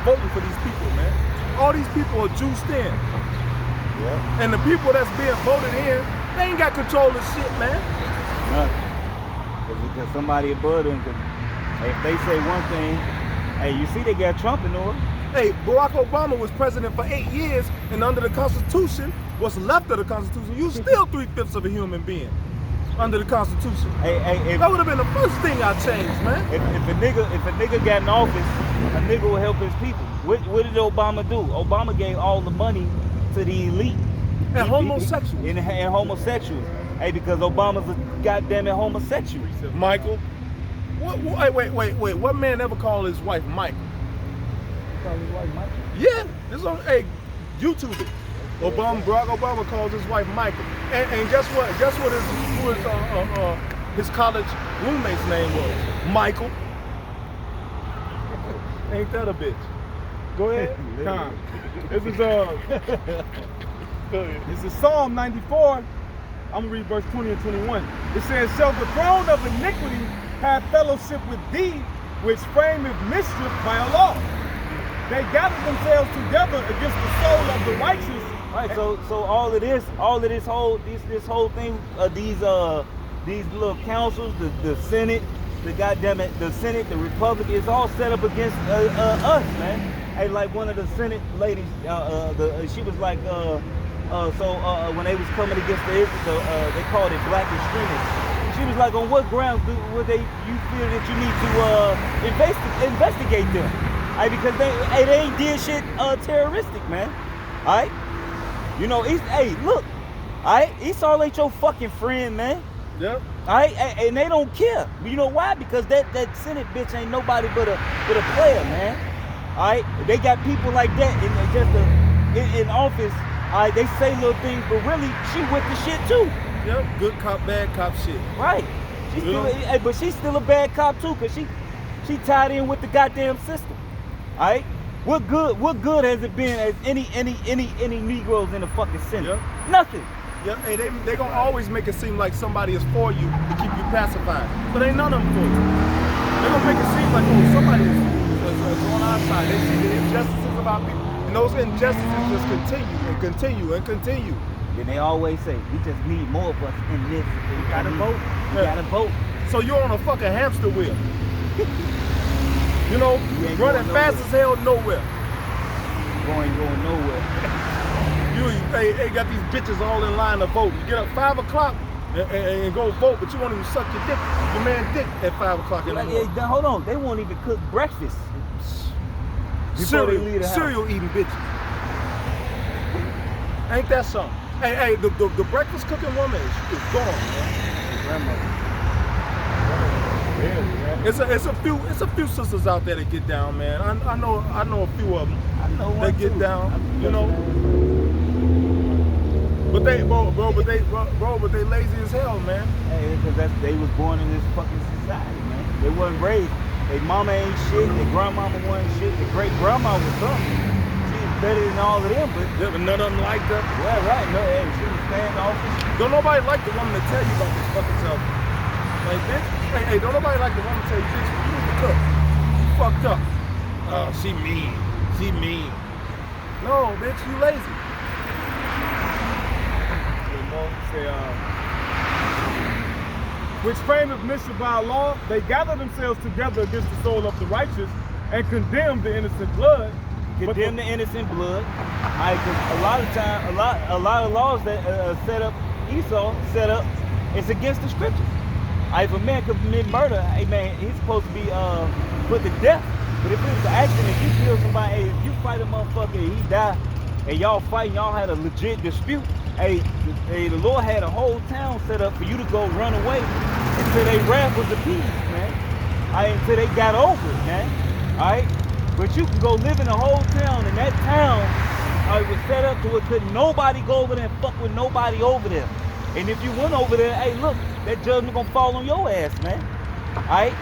voting for these people, man. All these people are juiced in. Yeah. And the people that's being voted in, they ain't got control of shit, man. Nothing. Because somebody above them, if they say one thing, hey, you see they got Trump in order. Hey, Barack Obama was president for 8 years, and under the Constitution, what's left of the Constitution, you still 3/5 of a human being under the Constitution. Hey, that would have been the first thing I changed, man. If a nigga got in office, a nigga will help his people. What did Obama do? Obama gave all the money to the elite. And homosexuals. And homosexuals. Hey, because Obama's a goddamn homosexual. Michael. Wait. What man ever called his wife Michael? Call his wife Michael? Yeah. This on YouTube it. Barack Obama calls his wife Michael. And guess what? Guess what his college roommate's name was? Michael. Ain't that a bitch? Go ahead. This is Psalm 94 I'm going to read verse 20 and 21. It says, shall the throne of iniquity have fellowship with thee, which frameth mischief by a law? They gathered themselves together against the soul of the righteous. Right, so all of this whole thing, these little councils, the Senate, the Senate, the Republic is all set up against us, man. Hey, like one of the Senate ladies, she was like, when they was coming against they called it black extremists. She was like, on what grounds you feel that you need to investigate them? Because they ain't did shit terroristic, man. All right. You know, look, Esau ain't your fucking friend, man. Yep. And they don't care. You know why? Because that Senate bitch ain't nobody but a player, man. They got people like that in office. They say little things, but really she with the shit too. Yep. Good cop, bad cop shit. Right. But she's still a bad cop too, cause she tied in with the goddamn system. What good has it been as any Negroes in the fucking Senate? Yep. Nothing. Yeah, hey, they gonna always make it seem like somebody is for you to keep you pacified, but ain't none of them for you. They gonna make it seem like, oh, somebody is on our side. They see the injustices of our people, and those injustices just continue and continue and continue. Then they always say, we just need more of us in this. You gotta vote. You gotta vote. So you're on a fucking hamster wheel. You know, running fast as hell nowhere. Going nowhere. They got these bitches all in line to vote. You get up 5 o'clock and go vote, but you won't even suck your man dick at 5 o'clock in the morning. Hold on, they won't even cook breakfast. Cereal eating bitches. Ain't that something? Hey, the breakfast cooking woman is gone, man. Grandmother. It's a few sisters out there that get down, man. I know a few of them. I know one that get too. down, you know. But they lazy as hell, man. Hey, because they was born in this fucking society, man. They wasn't raised. Their mama ain't shit. Their grandmama wasn't shit. Their great grandma was something. She was better than all of them, but none of them liked her. Yeah, right. No, hey, she was standoffish. Don't nobody like the woman to tell you about this fucking stuff. Like, bitch, hey, don't nobody like the woman to tell you, bitch, you need to cook. You fucked up. Oh, she mean. She mean. No, bitch, you lazy. Which frameth mischief by law, they gather themselves together against the soul of the righteous and condemn the innocent blood. Condemn the innocent blood. Cause a lot of time, a lot of laws that Esau set up, it's against the scriptures. If a man commit murder, hey man, he's supposed to be put to death. But if it was an accident, if you kill somebody, hey, if you fight a motherfucker and he die, and y'all fighting, y'all had a legit dispute, hey, the Lord had a whole town set up for you to go run away until they wrath was appeased, man. Until they got over it, man. Alright? But you can go live in a whole town, and that town was set up to where couldn't nobody go over there and fuck with nobody over there. And if you went over there, hey, look, that judgment gonna fall on your ass, man. Alright?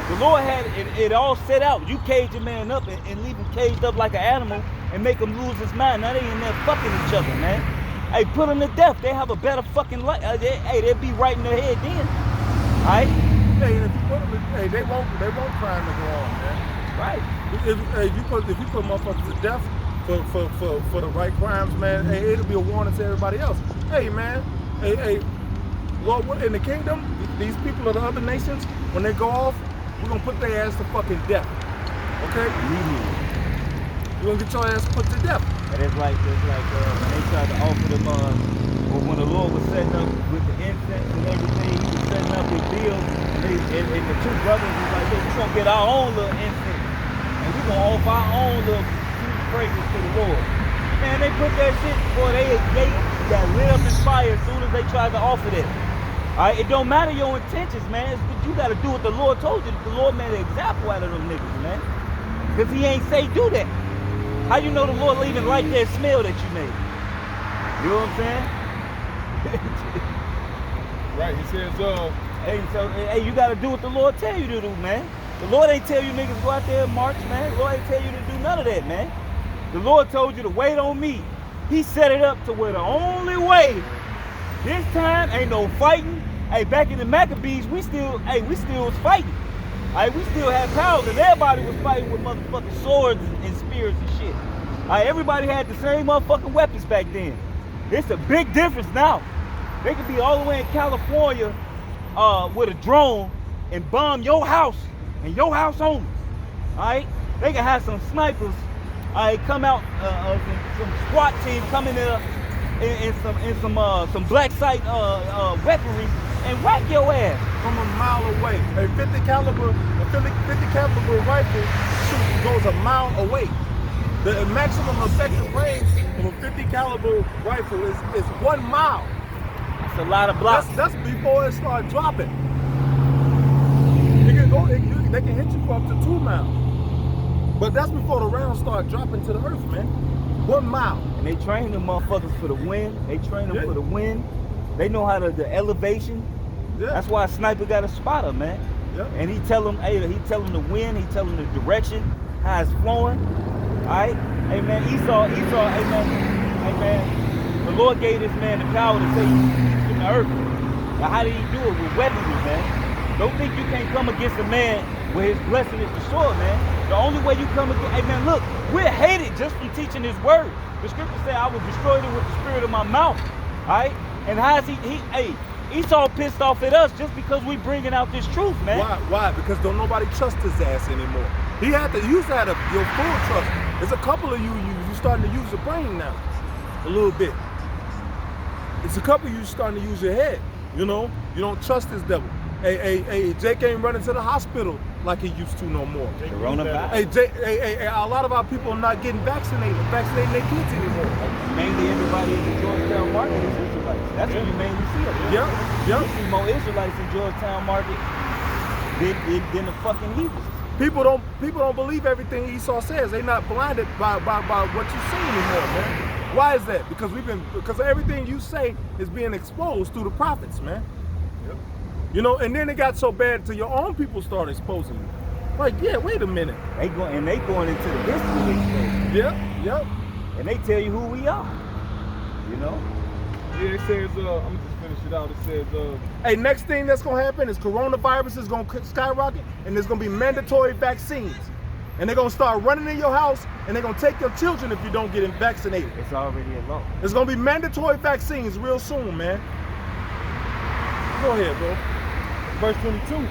The Lord had it all set out. You cage a man up and leave him caged up like an animal and make him lose his mind. Now they in there fucking each other, man. Hey, put them to death. They have a better fucking life. Hey, they'll be right in their head then. Alright? Hey, if you put them, hey, they won't crime to go on, man. Right. If you put motherfuckers to death for the right crimes, man, hey, it'll be a warning to everybody else. Hey, man, hey, Lord, in the kingdom, these people of the other nations, when they go off, we're gonna put their ass to fucking death. Okay? You're gonna get your ass put to death. And it's like when they tried to offer them, when the Lord was setting up with the incense and everything, he was setting up his deal, and the two brothers was like, look, we're gonna get our own little incense, and we're gonna offer our own little praises to the Lord. Man, they put that shit, boy, they got lit up in fire as soon as they tried to offer that. Alright, it don't matter your intentions, man. You gotta do what the Lord told you. The Lord made an example out of them niggas, man. Because he ain't say do that. How you know the Lord even like that smell that you made? You know what I'm saying? Right, he says, hey, you gotta do what the Lord tell you to do, man. The Lord ain't tell you niggas go out there and march, man. The Lord ain't tell you to do none of that, man. The Lord told you to wait on me. He set it up to where the only way This time ain't no fighting. Hey, back in the Maccabees, we still was fighting. We still had power, because everybody was fighting with motherfucking swords and spears and shit. Everybody had the same motherfucking weapons back then. It's a big difference now. They could be all the way in California with a drone and bomb your house and your house only. Alright? They can have some snipers, come out, some SWAT team come in there in some black site weaponry and whack your ass from a mile away. A 50 caliber rifle goes a mile away. The maximum effective range of a 50 caliber rifle is 1 mile. That's a lot of blocks. That's before it starts dropping. They can hit you for up to 2 miles. But that's before the rounds start dropping to the earth, man. 1 mile. And they train them motherfuckers for the wind. They train them for the wind. They know how to the elevation. Yeah. That's why a sniper got a spotter, man. Yeah. And he tell them the wind, he tell them the direction, how it's flowing. Alright? Hey man, Esau, hey man, the Lord gave this man the power to take peace from the earth. Now how did he do it? With weaponry, man. Don't think you can't come against a man where his blessing is the sword, man. The only way you come against, hey man, look, we're hated just from teaching his word. The scripture said, I will destroy them with the spirit of my mouth. Alright? And how is Esau pissed off at us just because we bringing out this truth, man. Why? Because don't nobody trust his ass anymore. He used to have your full trust. There's a couple of you starting to use your brain now, a little bit. It's a couple of you starting to use your head. You know, you don't trust this devil. Hey, Jake ain't running to the hospital like he used to no more. Coronavirus. A lot of our people are not getting vaccinating their kids anymore. Mainly everybody in the Georgetown market is Israelites. That's what you mainly see up there. Yeah. You see more Israelites in Georgetown market than the fucking heathens. People don't believe everything Esau says. They're not blinded by what you say anymore, man. Why is that? Because everything you say is being exposed through the prophets, man. Yep. You know, and then it got so bad until your own people started exposing you. Like, yeah, wait a minute. They going into the history. Yep. And they tell you who we are. You know? Yeah, it says, I'm gonna just finish it out. It says, hey, next thing that's gonna happen is coronavirus is gonna skyrocket, and there's gonna be mandatory vaccines. And they're gonna start running in your house, and they're gonna take your children if you don't get vaccinated. It's already a law. There's gonna be mandatory vaccines real soon, man. Go ahead, bro. Verse 22.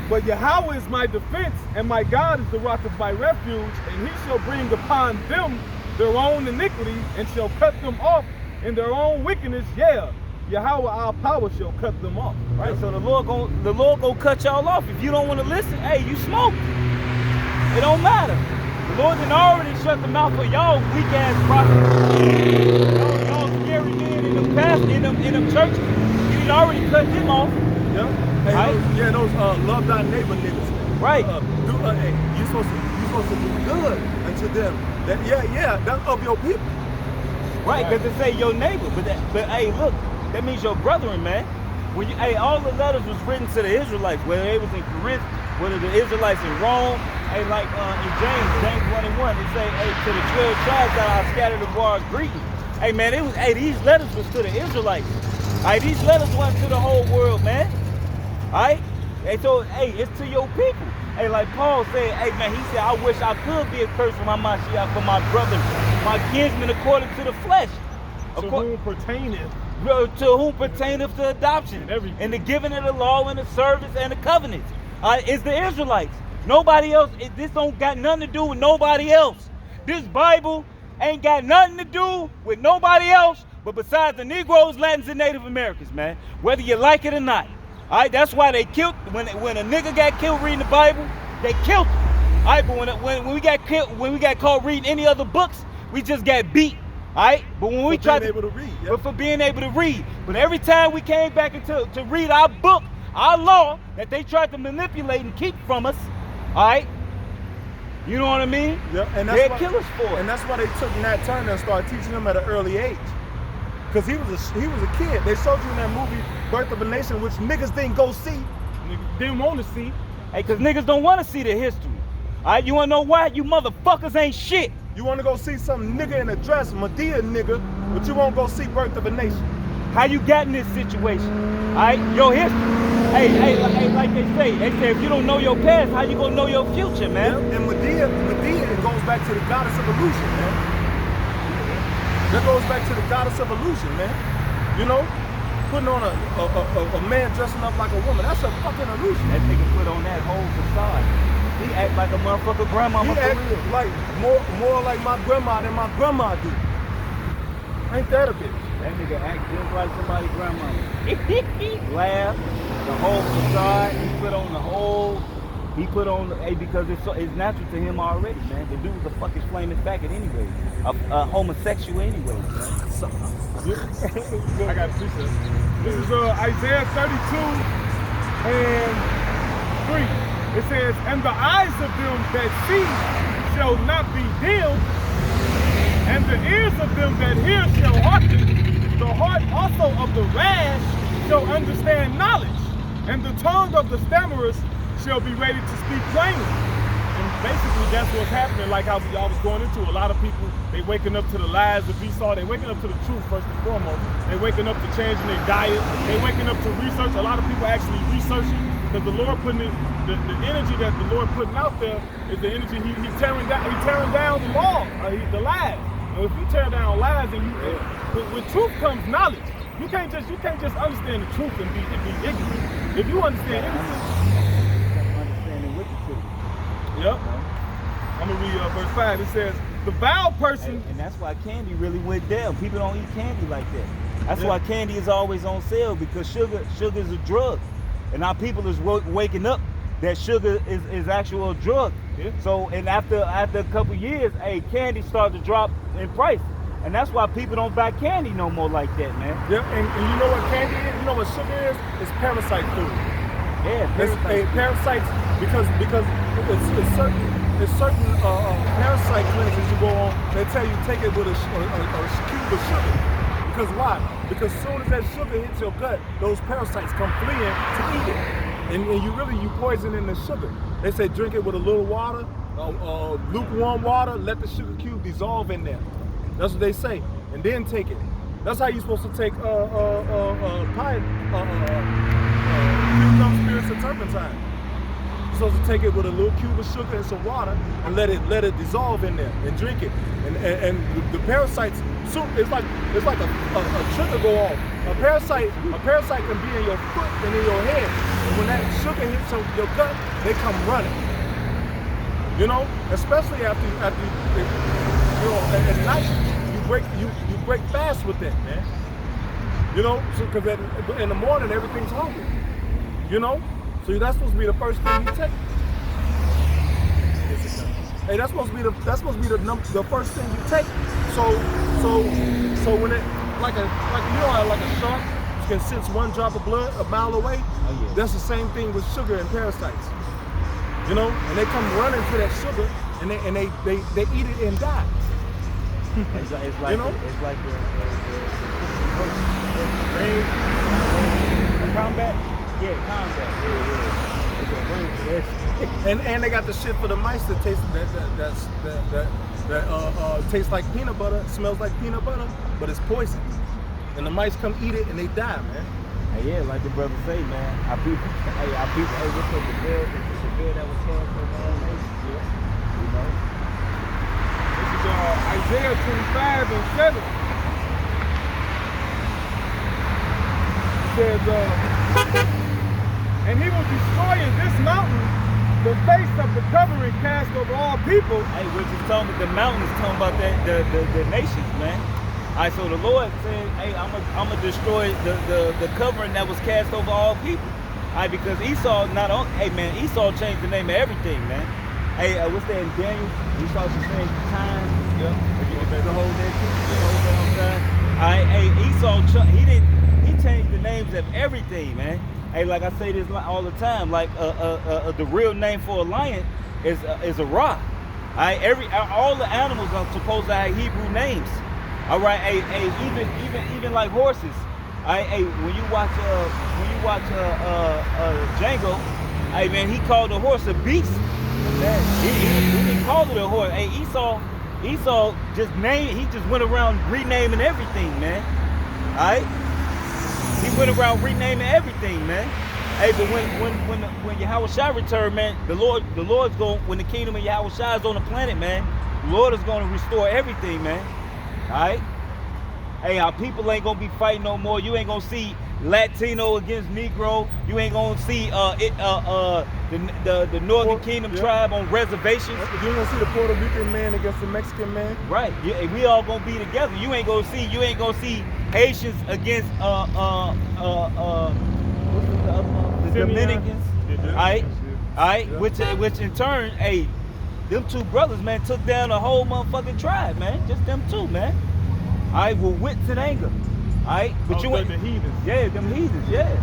But Yahweh is my defense, and my God is the rock of my refuge, and he shall bring upon them their own iniquity, and shall cut them off in their own wickedness. Yeah, Yahweh our power shall cut them off. Right? So the Lord gonna cut y'all off. If you don't want to listen, hey, you smoke. It don't matter. The Lord done already shut the mouth of y'all weak ass prophets. Y'all scary men in them churches. He done already cut them off. Yeah. Hey, those love thy neighbor niggas. Right. Hey, you're supposed to do good unto them. That's of your people. Right, because it say your neighbor. But hey, look, that means your brethren, man. When all the letters was written to the Israelites, whether they was in Corinth, whether the Israelites in Rome, like in James 1:1, it say, to the 12 tribes that are scattered abroad greeting. Hey man, these letters was to the Israelites. These letters wasn't to the whole world, man. And so, it's to your people. Like Paul said, man, he said, I wish I could be a curse for my Mashiach, for my brother, my kinsmen according to the flesh. To whom pertaineth the adoption and the giving of the law and the service and the covenants. It's the Israelites. Nobody else. This don't got nothing to do with nobody else. This Bible ain't got nothing to do with nobody else but besides the Negroes, Latins, and Native Americans, man. Whether you like it or not. That's why they killed, when a nigga got killed reading the Bible, they killed him. But when we got caught reading any other books, we just got beat. But when we tried able to read, but for being able to read. But every time we came back to read our book, our law that they tried to manipulate and keep from us, you know what I mean? Yeah, and they'd kill us for it. And that's why they took Nat Turner and started teaching him at an early age. Because he was a kid. They showed you in that movie, Birth of a Nation, which niggas didn't go see. Niggas didn't want to see. Because niggas don't want to see the history. You want to know why? You motherfuckers ain't shit. You want to go see some nigga in a dress, Medea nigga, but you won't go see Birth of a Nation. how you got in this situation? All right, your history. Hey, like they say if you don't know your past, how you gonna know your future, man? Yeah, and Medea, it goes back to the goddess of illusion, man. That goes back to the goddess of illusion, man. You know, putting on a man dressing up like a woman. That's a fucking illusion. That nigga put on that whole facade. He act like a motherfucker grandmama. He act like more like my grandma than my grandma do. Ain't that a bitch? That nigga act just like somebody's grandmama. Laugh, the whole facade. He put on, because it's natural to him already, man. The dude's a fucking flaming faggot anyway. A homosexual anyway, man. I got two cents. This is Isaiah 32 and 3. It says, and the eyes of them that see shall not be dimmed, and the ears of them that hear shall hearken. The heart also of the rash shall understand knowledge, and the tongue of the stammerers shall be ready to speak plainly. And basically that's what's happening, like how y'all was going into. A lot of people, they waking up to the lies of Esau. They waking up to the truth first and foremost. They waking up to changing their diet. They waking up to research. A lot of people actually researching, because the Lord putting it, the energy that the Lord putting out there is the energy he's tearing down. He's tearing down the law, the lies. And if you tear down lies, and with truth comes knowledge. You can't just understand the truth and be ignorant. If you understand anything. Yep. I'm gonna read verse 5. It says, the vile person. And that's why candy really went down. People don't eat candy like that. That's why candy is always on sale, because sugar is a drug. And now people is waking up that sugar is actual drug. Yeah. So, and after a couple years, candy started to drop in price. And that's why people don't buy candy no more like that, man. Yeah, and you know what candy is? You know what sugar is? It's parasite food. Yeah, parasites, because it's certain parasite clinics that you go on, they tell you take it with a cube of sugar. Because why? Because as soon as that sugar hits your gut, those parasites come fleeing to eat it. And you poisoning the sugar. They say drink it with a little water, lukewarm water, let the sugar cube dissolve in there. That's what they say. And then take it. That's how you're supposed to take cucumber spirits and turpentine. You're supposed to take it with a little cube of sugar and some water and let it dissolve in there and drink it. And the parasites, soon it's like a trigger go off. A parasite can be in your foot and in your head. And when that sugar hits your gut, they come running. You know, especially after at night, you break fast with that, man. You know, because in the morning everything's hungry. You know, so that's supposed to be the first thing you take. Hey, that's supposed to be the first thing you take. So when it like a shark can sense one drop of blood a mile away, that's the same thing with sugar and parasites. You know, and they come running to that sugar and they eat it and die. It's like, you know? It's like the combat. Yeah, combat. Yeah. And they got the shit for the mice that taste that tastes like peanut butter, smells like peanut butter, but it's poison. And the mice come eat it and they die, man. Hey, yeah, like the brother say, man. What's up, the bill that was cast for all nations, yeah? You know? This is Isaiah 25 and 7. It says, and he will destroy in this mountain the face of the covering cast over all people. Hey, we're just talking about the mountains, talking about the nations, man. All right, so the Lord said, hey, I'm gonna destroy the covering that was cast over all people. All right, because Esau Esau changed the name of everything, man. Hey, what's that in Daniel? Esau just saying time. Yeah. The whole day. All right, hey, Esau, he changed the names of everything, man. Hey, like I say this all the time, like the real name for a lion is a Ra. All right, all the animals are supposed to have Hebrew names. All right, even like horses. All right, hey, when you watch Django, hey man, he called the horse a beast. He didn't call it a horse. Hey, Esau just went around renaming everything, man. All right. He went around renaming everything, man. Hey, but when Yahweh Shai returned, man, the Lord's going, when the kingdom of Yahweh Shai is on the planet, man, the Lord is going to restore everything, man. All right? Hey, our people ain't going to be fighting no more. You ain't going to see Latino against Negro. You ain't going to see the Northern Kingdom tribe on reservations. You ain't gonna see the Puerto Rican man against the Mexican man. Right. Yeah, we all gonna be together. You ain't gonna see Haitians against what's the other one? The Dominicans. Alright? Which in turn, hey, them two brothers, man, took down a whole motherfucking tribe, man. Just them two, man. Alright, with wits and anger. Alright? But you ain't the heathens. Yeah, them heathens, yeah.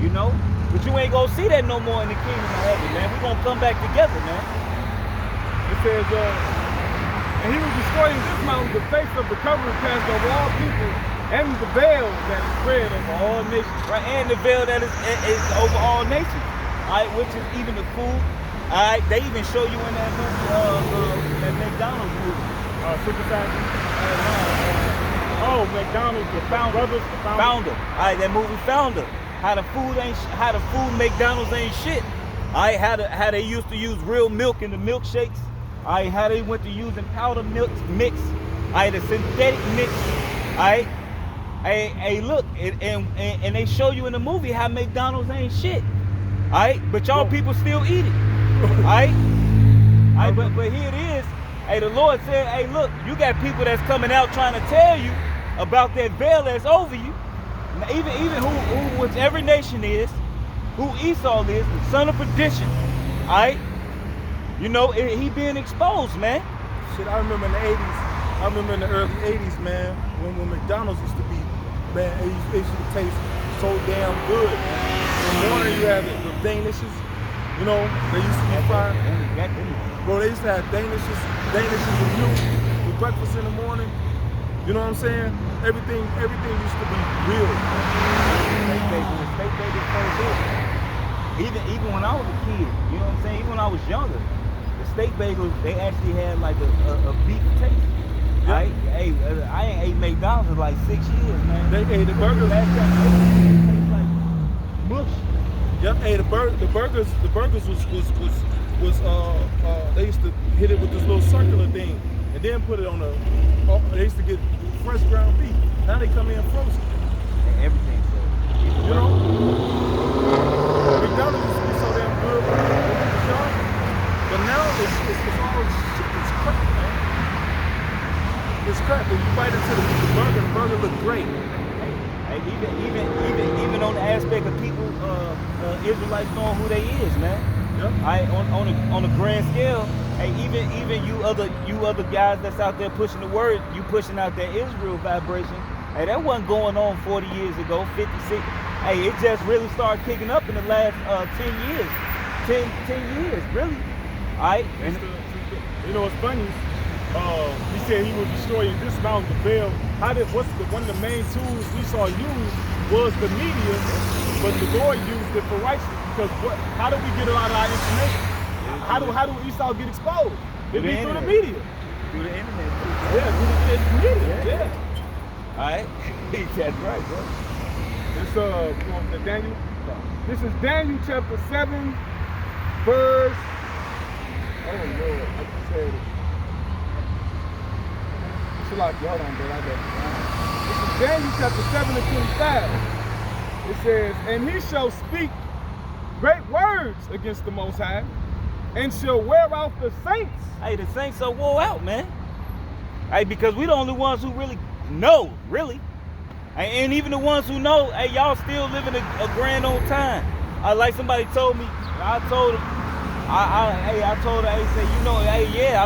You know? But you ain't gonna see that no more in the kingdom of heaven, man. We gonna come back together, man. It says, and he will destroy in this mountain the face of the covering cast over all people, and the veil that is spread over all nations. Right, and the veil that is over all nations. Alright, which is even the food. Alright, they even show you in that movie, that McDonald's movie. Supersize. McDonald's, the Founder. Alright, that movie Founder. How the food McDonald's ain't shit. Alright, how they used to use real milk in the milkshakes. Alright, how they went to using powder milk mix. Alright, the synthetic mix. Alright. Hey, look, and they show you in the movie how McDonald's ain't shit. Alright, but y'all people still eat it. Alright? Alright, but here it is. Hey, the Lord said, hey, look, you got people that's coming out trying to tell you about that veil that's over you. Even who whichever nation is, who Esau is, the son of perdition. Alright? You know, he being exposed, man. Shit, I remember in the 80s, I remember in the early 80s, man, when McDonald's used to be, man, it used to taste so damn good, man. In the morning you have the Danishes, you know, they used to be fire. Bro, they used to have Danishes with you for breakfast in the morning. You know what I'm saying? Everything used to be real. Steak baby first hit. Even when I was a kid, you know what I'm saying? Even when I was younger, the steak bagels, they actually had like a beef taste. Yeah. Hey, I ain't ate McDonald's in like 6 years, man. They ate the burgers. Last time I ate it, it tastes like mush. Yep, hey, the burgers was they used to hit it with this little circular thing and then put it on they used to get fresh ground beef. Now they come in frozen. And everything's frozen. You know? McDonald's used to be so damn good when we was young, but now it's all shit. It's crap, man. It's crap. When you bite into the burger look great. Hey, even on the aspect of people, Israelites knowing who they is, man. Yep. On a grand scale, hey, even you other guys that's out there pushing the word, you pushing out that Israel vibration. Hey, that wasn't going on 40 years ago, 56. Hey, it just really started kicking up in the last 10 years. 10 years, really. All right. And you know, it's funny. He said he would destroy and dismount the veil. One of the main tools Esau used was the media, but the Lord used it for righteousness. Because how do we get a lot of our information? How do Esau get exposed? It'd be through the media. Through the internet. Yeah, through the media. Yeah. All right. That's right, bro. It's Daniel. This is Daniel chapter 7, verse. Oh Lord, I just said it. It's like hold on, bro. I got it. This is Daniel chapter 7 and 25. It says, and he shall speak great words against the Most High, and shall wear out the saints. Hey, the saints are wore out, man. Hey, because we the only ones who really know, really. And even the ones who know, hey, y'all still living a grand old time. Like somebody told me, I told her, hey, say, you know, hey, yeah,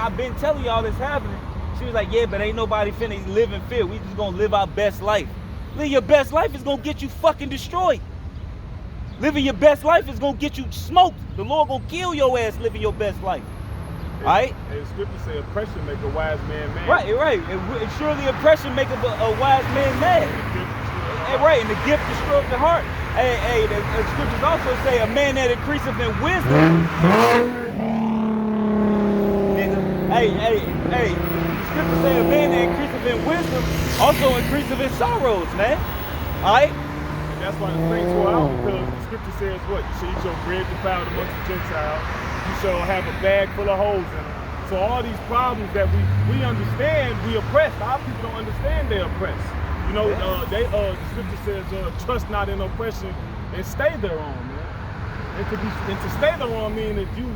I've been telling y'all this happening. She was like, yeah, but ain't nobody finna live in fear. We just gonna live our best life. Live your best life is gonna get you fucking destroyed. Living your best life is gonna get you smoked. The Lord gonna kill your ass living your best life. Alright? And the scripture say oppression make a wise man mad. Right. And surely oppression make a wise man mad. Right, and the gift destroys the heart. Hey, the scriptures also say a man that increaseth in wisdom. Hey, the scriptures say a man that increaseth in wisdom also increaseth in sorrows, man. Alright? that's why the saints go out, because the scripture says what? You should eat your bread defiled amongst the Gentiles. You shall have a bag full of holes in it. So all these problems that we understand, we oppressed. Our people don't understand they're oppressed. You know, the scripture says, trust not in oppression and stay thereon, man. And to stay thereon means that you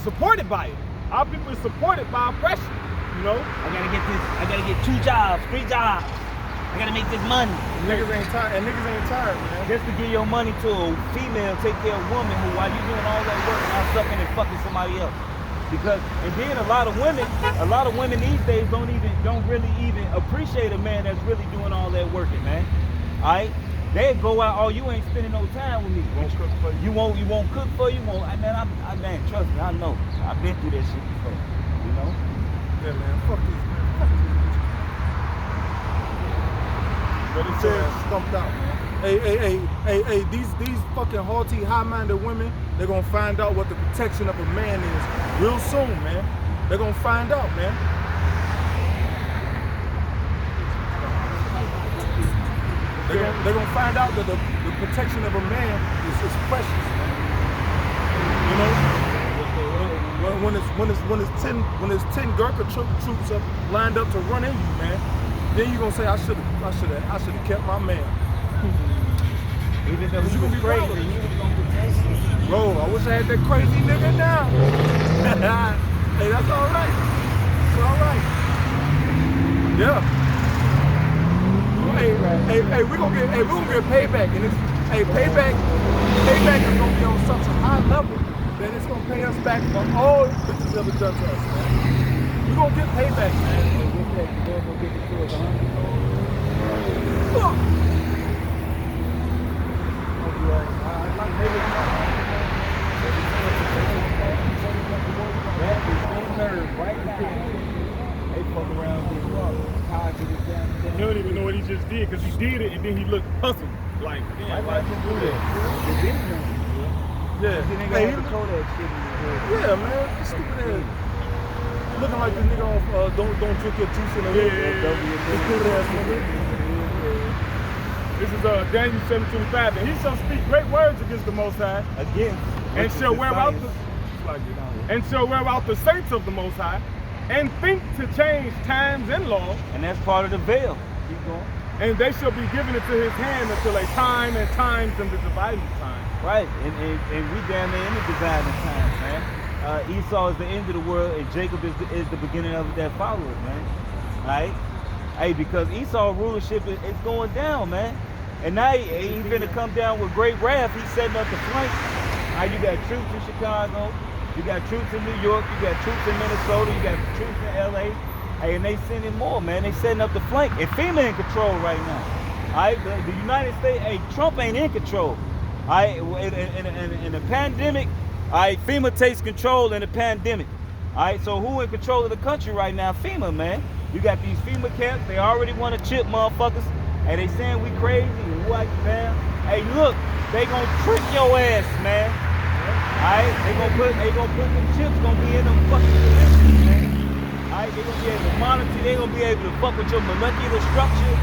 supported by it. Our people is supported by oppression. You know, I gotta get 2 jobs, 3 jobs. I gotta make this money. Niggas ain't tired, man. Just to give your money to a female, take care of a woman who, while you doing all that work, now sucking and fucking somebody else. Because, and then a lot of women these days don't really even appreciate a man that's really doing all that working, man. All right, they go out, oh, you ain't spending no time with me. won't cook for you. You won't cook for you. Man, trust me, I know. I've been through that shit before. You know. Yeah, man. Fuck this, man. Fuck this. But it says stumped out, man. Hey, these fucking haughty, high-minded women, they're gonna find out what the protection of a man is real soon, man. They're gonna find out, man. They're gonna find out that the protection of a man is precious, man. You know, when it's 10 Gurkha troops up lined up to run in you, man. Then you gonna say I should have kept my man. Even though you was crazy, you was gonna protect you. Bro, I wish I had that crazy nigga now. Hey, that's all right. It's all right. Yeah. Hey, we gonna get payback, and payback is gonna be on such a high level that it's gonna pay us back for all the bitches ever done to us, man. We gonna get payback, man. Fuck. You don't even know what he just did, because he did it and then he looked puzzled. Like, damn, why'd you do that? Yeah. Hey, yeah, man. This stupid ass. Looking like this nigga on don't drink your juice in the This is Daniel 7:25, and he shall speak great words against the Most High, and shall wear out the saints of the Most High, and think to change times and law. And that's part of the veil. Keep going. And they shall be given into his hand until a time and times and the dividing time. Right, and we damn near in the dividing times, man. Esau is the end of the world, and Jacob is the beginning of that follower, man. Right? Hey, because Esau rulership is going down, man. And now he's gonna come down with great wrath. He's setting up the flank. Now you got troops in Chicago, you got troops in New York, you got troops in Minnesota, you got troops in LA. Hey, and they sending more, man. They setting up the flank. And FEMA in control right now. All right, the United States, hey, Trump ain't in control. All right, in the pandemic, all right, FEMA takes control in the pandemic. All right, so who in control of the country right now? FEMA, man. You got these FEMA camps. They already want to chip motherfuckers. And they saying we crazy and what, man. Hey, look, they gonna trick your ass, man. All right, they gonna put them chips gonna be in them fucking positions, man. All right, they gonna be able to monitor. They gonna be able to fuck with your molecular structure.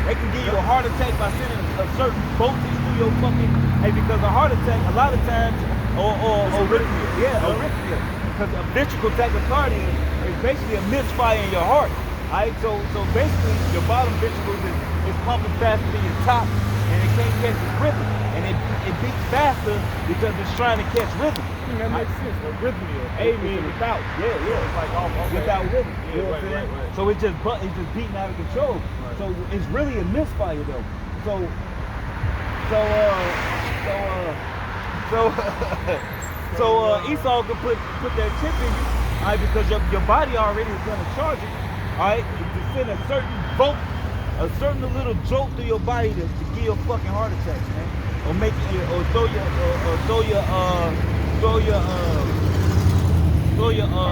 They can give you a heart attack by sending a certain voltage through your fucking. Hey, because a heart attack, a lot of times, or arrhythmia. Yeah, arrhythmia. Because a ventricular tachycardia is basically a misfire in your heart. Alright, so basically your bottom ventricle is pumping faster than your top, and it can't catch its rhythm. And it beats faster because it's trying to catch rhythm. That makes sense. Arrhythmia. A means without. Yeah. It's like without rhythm. You know what I'm saying? Right. So it's just beating out of control. Right. So it's really a misfire though. So Esau could put that chip in you, alright, because your body already is gonna charge it. Alright, to send a certain little jolt through your body to give you a fucking heart attack, man. Or make it, or throw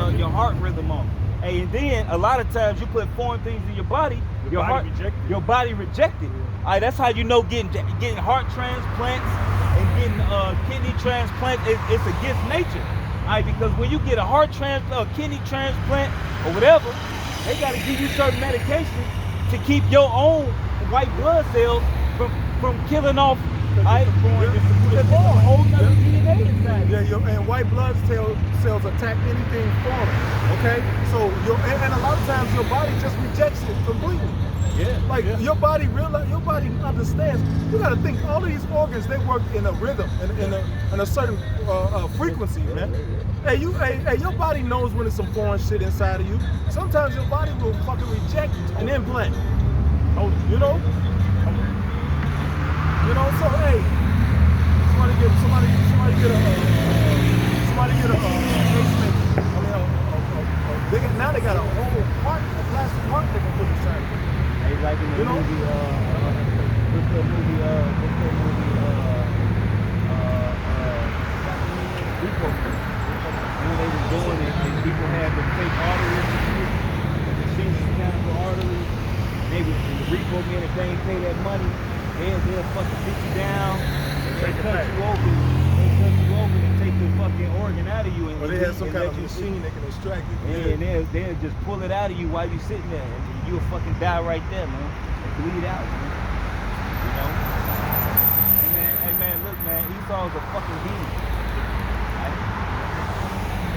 your heart rhythm off. Hey, and then a lot of times you put foreign things in your body, your body rejected. Alright, that's how you know getting heart transplants and getting kidney transplants, it's against nature. Alright, because when you get a heart transplant, a kidney transplant, or whatever, they got to give you certain medications to keep your own white blood cells from killing off. Because There's a whole nother DNA inside. Yeah, and white blood cells attack anything foreign. Okay, so and a lot of times your body just rejects it completely. Yeah. Like your body understands. You got to think all of these organs, they work in a rhythm, in a certain frequency, man. Hey, your body knows when there's some foreign shit inside of you. Sometimes your body will fucking reject an implant. You know. So hey, somebody get a basement. Now they got a whole part, a plastic heart they can put inside. Hey, like in the movie, what's that movie, Repo. When they was doing it, and people had the fake arteries and shit, the machines counting for arteries, they was in the Repo man, if they ain't pay that money, they'll fucking beat you down, and they'll cut you open, and take the fucking organ out of you. And or they have some kind of machine that can extract it. Yeah, and they'll just pull it out of you while you sitting there, and you'll fucking die right there, man. And bleed out, man. You know? Hey man, look, man, Esau's a fucking demon.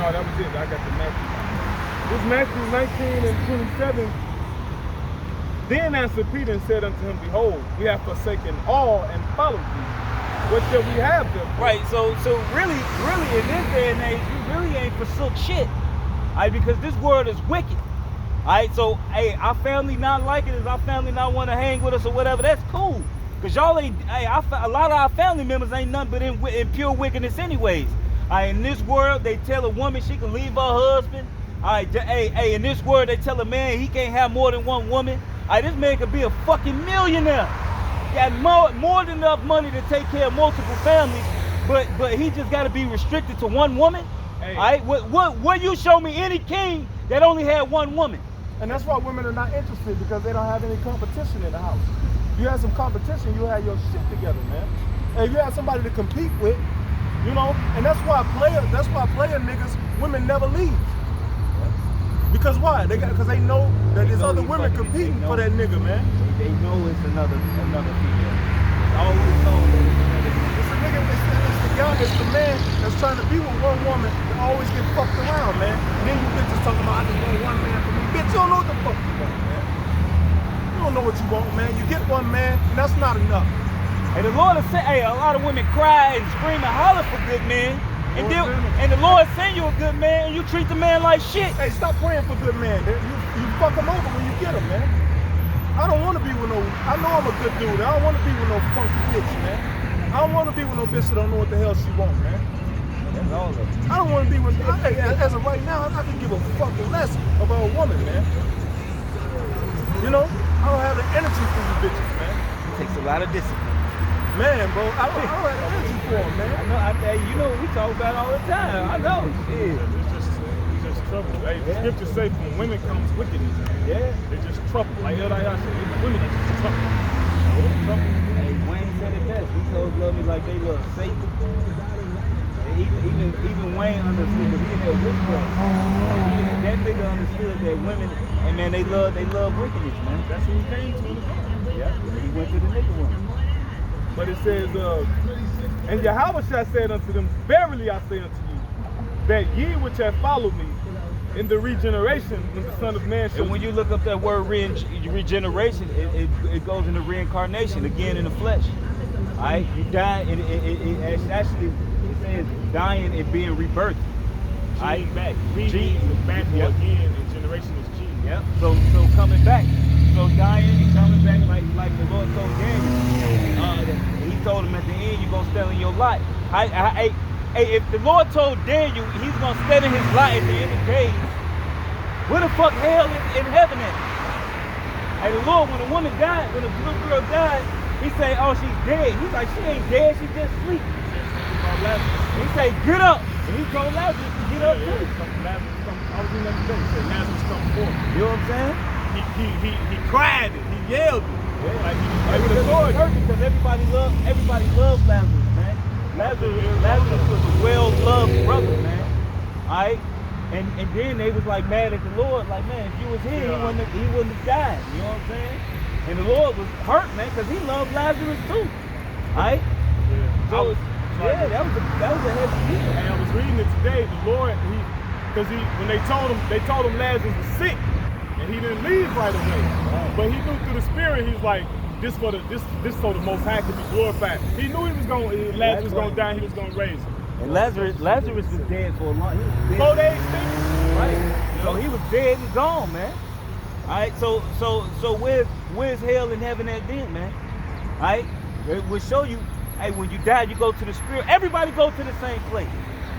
No, that was it. I got the Matthew. This Matthew 19 and 27. Then answered Peter and said unto him, Behold, we have forsaken all and followed thee. What shall we have them? Right, so really in this day and age, you really ain't forsook shit. Alright, because this world is wicked. Alright, so hey, our family not liking us, our family not want to hang with us or whatever, that's cool. Cause y'all ain't, a lot of our family members ain't nothing but in pure wickedness anyways. Alright, in this world, they tell a woman she can leave her husband. Alright, hey, in this world, they tell a man he can't have more than one woman. Alright, this man could be a fucking millionaire. Got more than enough money to take care of multiple families, but he just got to be restricted to one woman. Hey. All right, what you show me any king that only had one woman? And that's why women are not interested, because they don't have any competition in the house. If you have some competition, you have your shit together, man. And if you have somebody to compete with, you know, and that's why player niggas, women never leave. Because why? Because they know that there's other women competing for that nigga, man. They know it's another female. It's always known that it's another female. It's a nigga, it's the man that's trying to be with one woman that always get fucked around, man. And then you bitches talking about, I just want one man for me. Bitch, you don't know what the fuck you want, man. You don't know what you want, man. You get one man, and that's not enough. And the Lord has said, hey, a lot of women cry and scream and holler for good men. And the Lord send you a good man, and you treat the man like shit. Hey, stop praying for good men. You fuck them over when you get them, man. I don't want to be with I know I'm a good dude. I don't want to be with no funky bitch, man. I don't want to be with no bitch that don't know what the hell she want, man. That's all of it. I don't want to be with, as of right now, I can give a fucking less about a woman, man. You know, I don't have the energy for you bitches, man. It takes a lot of discipline. Man, bro, I don't have the energy for them, man. I know, you know what we talk about all the time. I know. Yeah. It's just trouble. Hey, the scriptures say from women comes wickedness. Yeah. It's just trouble. Like Elias said, women are just trouble. Hey, Wayne said it best. These hoes love me like they love Satan. Even Wayne understood that he had witchcraft. That nigga understood that women, and man, they love wickedness, man. That's what he came to. Yeah. He went to the nigga woman. But it says, and Yahushua said unto them, Verily I say unto you, that ye which have followed me in the regeneration when the Son of Man shall. And when you look up that word regeneration, it goes into reincarnation, again in the flesh. All right, you die, and it says dying and being rebirthed. All right, back. G is back again, and generation is G. Yep. So coming back. So dying and coming back like the Lord told Daniel. He told him at the end, you're going to stand in your lot. If the Lord told Daniel he's going to stand in his lot at the end of days, where the fuck hell in heaven at? Hey, the Lord, when a woman died, when a little girl died, he say, oh, she's dead. He's like, she ain't dead, she's just asleep. He say, get up. And he told Lazarus to get up too. I was in that today. He said, Lazarus come forth. You know what I'm saying? He cried it. He yelled it. Yeah. Like the Lord hurt because everybody loves Lazarus, man. Lazarus was a well-loved brother, man. All right? And then they was like mad at the Lord, like, man, if you was here, he wouldn't have died. You know what I'm saying? And the Lord was hurt, man, because he loved Lazarus too. Right? Yeah. So yeah, that was a heavy deal. And I was reading it today. The Lord, when they told him Lazarus was sick, and he didn't leave right away. Right. But he knew through the Spirit, he's like, this so the Most High could be glorified. He knew Lazarus was gonna die. He was gonna raise him. And Lazarus was dead for a long. He was dead. 4 days, stinking. Right. So he was dead and gone, man. All right. So where's hell and heaven at then, man? All right. It will show you. Hey, when you die, you go to the Spirit. Everybody go to the same place.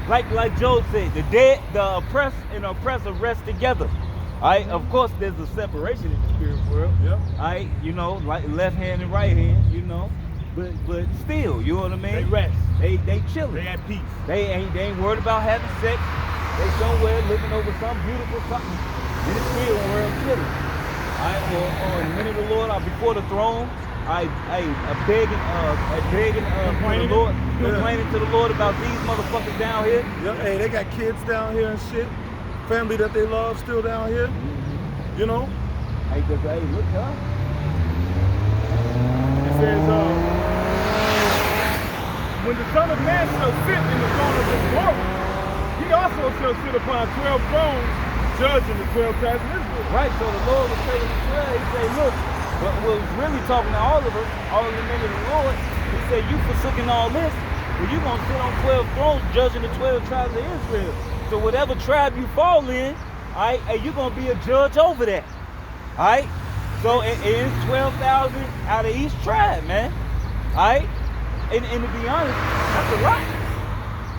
Like Job said, the dead, the oppressed and oppressor rest together. All right. Of course, there's a separation in the spirit world. Yeah. All right. You know, like left hand and right hand. You know. But still, you know what I mean? They rest. They chilling. They at peace. They ain't worried about having sex. They somewhere living over some beautiful something in the spirit world chilling. Alright, or in the minute of the Lord, before the throne, begging Complaining? to the Lord, Yeah. complaining to the Lord about these motherfuckers down here. Yeah, hey, they got kids down here and shit. Family that they love still down here. You know? Hey, look, huh? It says, when the Son of Man shall sit in the throne of his glory, he also shall sit upon 12 thrones, judging the 12 tribes of Israel. Right, so the Lord was saying to 12, he said, look, what was really talking to all of us, all of the men of the Lord, he said, you forsaking all this, well, you're going to sit on 12 thrones judging the 12 tribes of Israel. So whatever tribe you fall in, all right, you're going to be a judge over that. All right? So it's 12,000 out of each tribe, man. All right? And to be honest, that's a lot.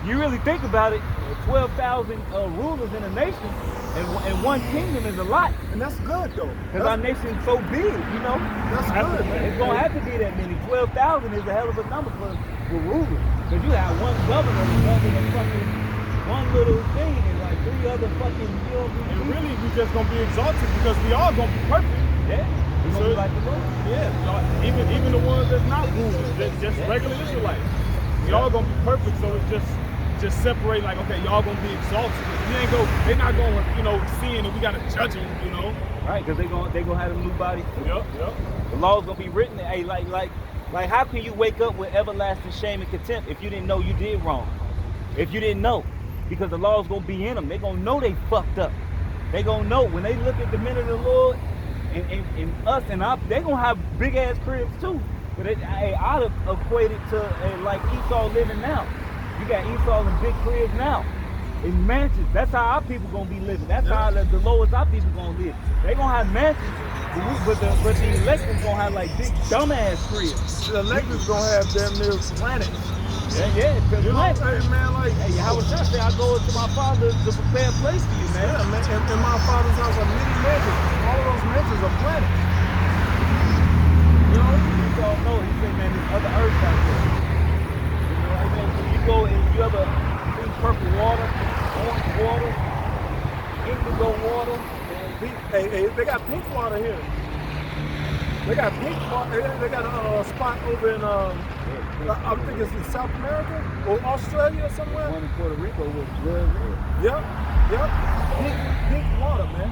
You really think about it, 12,000 rulers in a nation, and one kingdom is a lot. And that's good though. Because our nation's so big, you know. That's good, man. It's going to have to be that many. 12,000 is a hell of a number for rulers. Because you have one governor governing fucking one little thing and like 3 other fucking, you know, And really, we just gonna be exalted because we all gonna be perfect. yeah. It's So- gonna be like the Lord. Yeah, even the ones that's not rulers, just regular Israelites. We all gonna be perfect, so it's just separate like, okay, y'all gonna be exalted. They not gonna, seeing that we gotta judge them, Right, because they gonna have a new body too. Yep. The law's gonna be written. Hey, like how can you wake up with everlasting shame and contempt if you didn't know you did wrong? If you didn't know, because the law's gonna be in them. They gonna know they fucked up. They gonna know when they look at the men of the Lord and us and they gonna have big ass cribs too. But I'd equate it to like Esau living now. You got Esau in big cribs now, in mansions. That's how our people gonna be living. That's how the lowest our people gonna live. They gonna have mansions, but the elected gonna have like big dumbass cribs. The electors gonna have damn near planets. Yeah, because You know, hey man, like hey, how was that? Say I go to my father to prepare a place for you, man. yeah, man, in my father's house are many mansions. All of those mansions are planets. You know? You don't know. He said, man, there's other earths out there. You know what I mean? So you go and you ever see purple water, orange water, indigo water. Hey, they got pink water here. They got pink water. They got a spot over in I think it's in South America or Australia or somewhere. One in Puerto Rico was blood red. Yep. Pink water, man.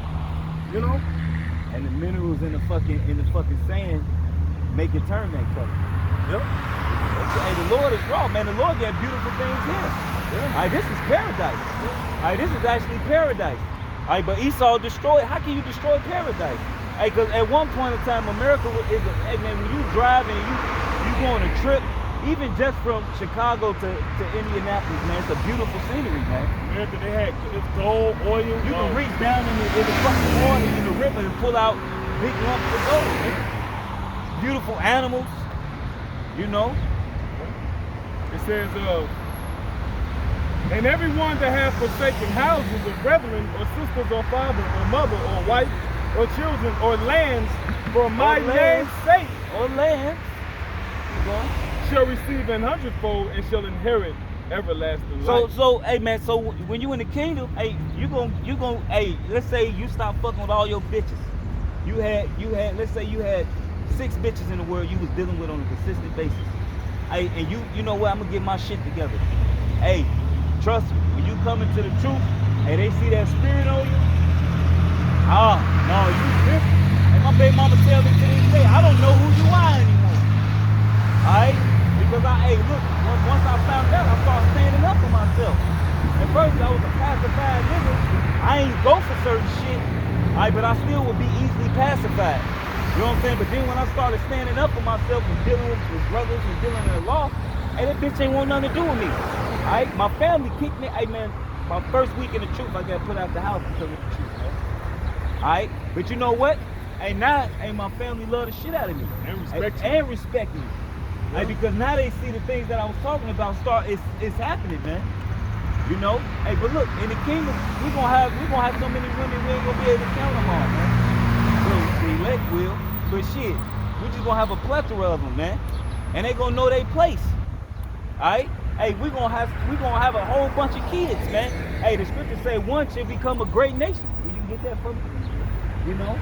You know? And the minerals in the fucking sand make it turn that color. Yep. Hey, the Lord is raw, man. The Lord got beautiful things here. Yeah. All right, this is paradise. All right, this is actually paradise. All right, but Esau destroyed. How can you destroy paradise? Hey, because at one point in time, America is hey man, when you drive and you go on a trip, even just from Chicago to Indianapolis, man, it's a beautiful scenery, man. America, they had gold, oil. You can reach down in the fucking water in the river and pull out big lumps of gold, man. Beautiful animals, you know. It says, and everyone that hath forsaken houses or brethren or sisters or father or mother or wife or children or lands for my name's sake Or land. You going? shall receive an hundredfold and shall inherit everlasting life. So, hey man, so when you in the kingdom, hey, you gon' hey, let's say you stop fucking with all your bitches. You had, let's say you had 6 bitches in the world you was dealing with on a consistent basis. Hey, and you know what? I'm gonna get my shit together. Hey, trust me, when you come into the truth, hey, they see that spirit on you. No, you different. Hey, my baby mama tell me things. day, I don't know who you are anymore. Alright? Because look, once I found out, I started standing up for myself. At first, I was a pacified nigga. I ain't go for certain shit. Alright, but I still would be easily pacified. You know what I'm saying? But then when I started standing up for myself and dealing with brothers and dealing in the law, hey, that bitch ain't want nothing to do with me. Alright? My family kicked me. Hey, man, my first week in the truth, I got put out the house because of the truth, man. Alright? But you know what? Hey, now, my family love the shit out of me. And respect you. And respect me. Hey, because now they see the things that I was talking about it's happening, man. You know? Hey, but look, in the kingdom, we gonna have so many women we ain't gonna be able to count them all, man. So the elect will, but shit, we just gonna have a plethora of them, man. And they gonna know their place. Alright? Hey, we gonna have a whole bunch of kids, man. Hey, the scriptures say one should become a great nation. Will you get that from me? You know?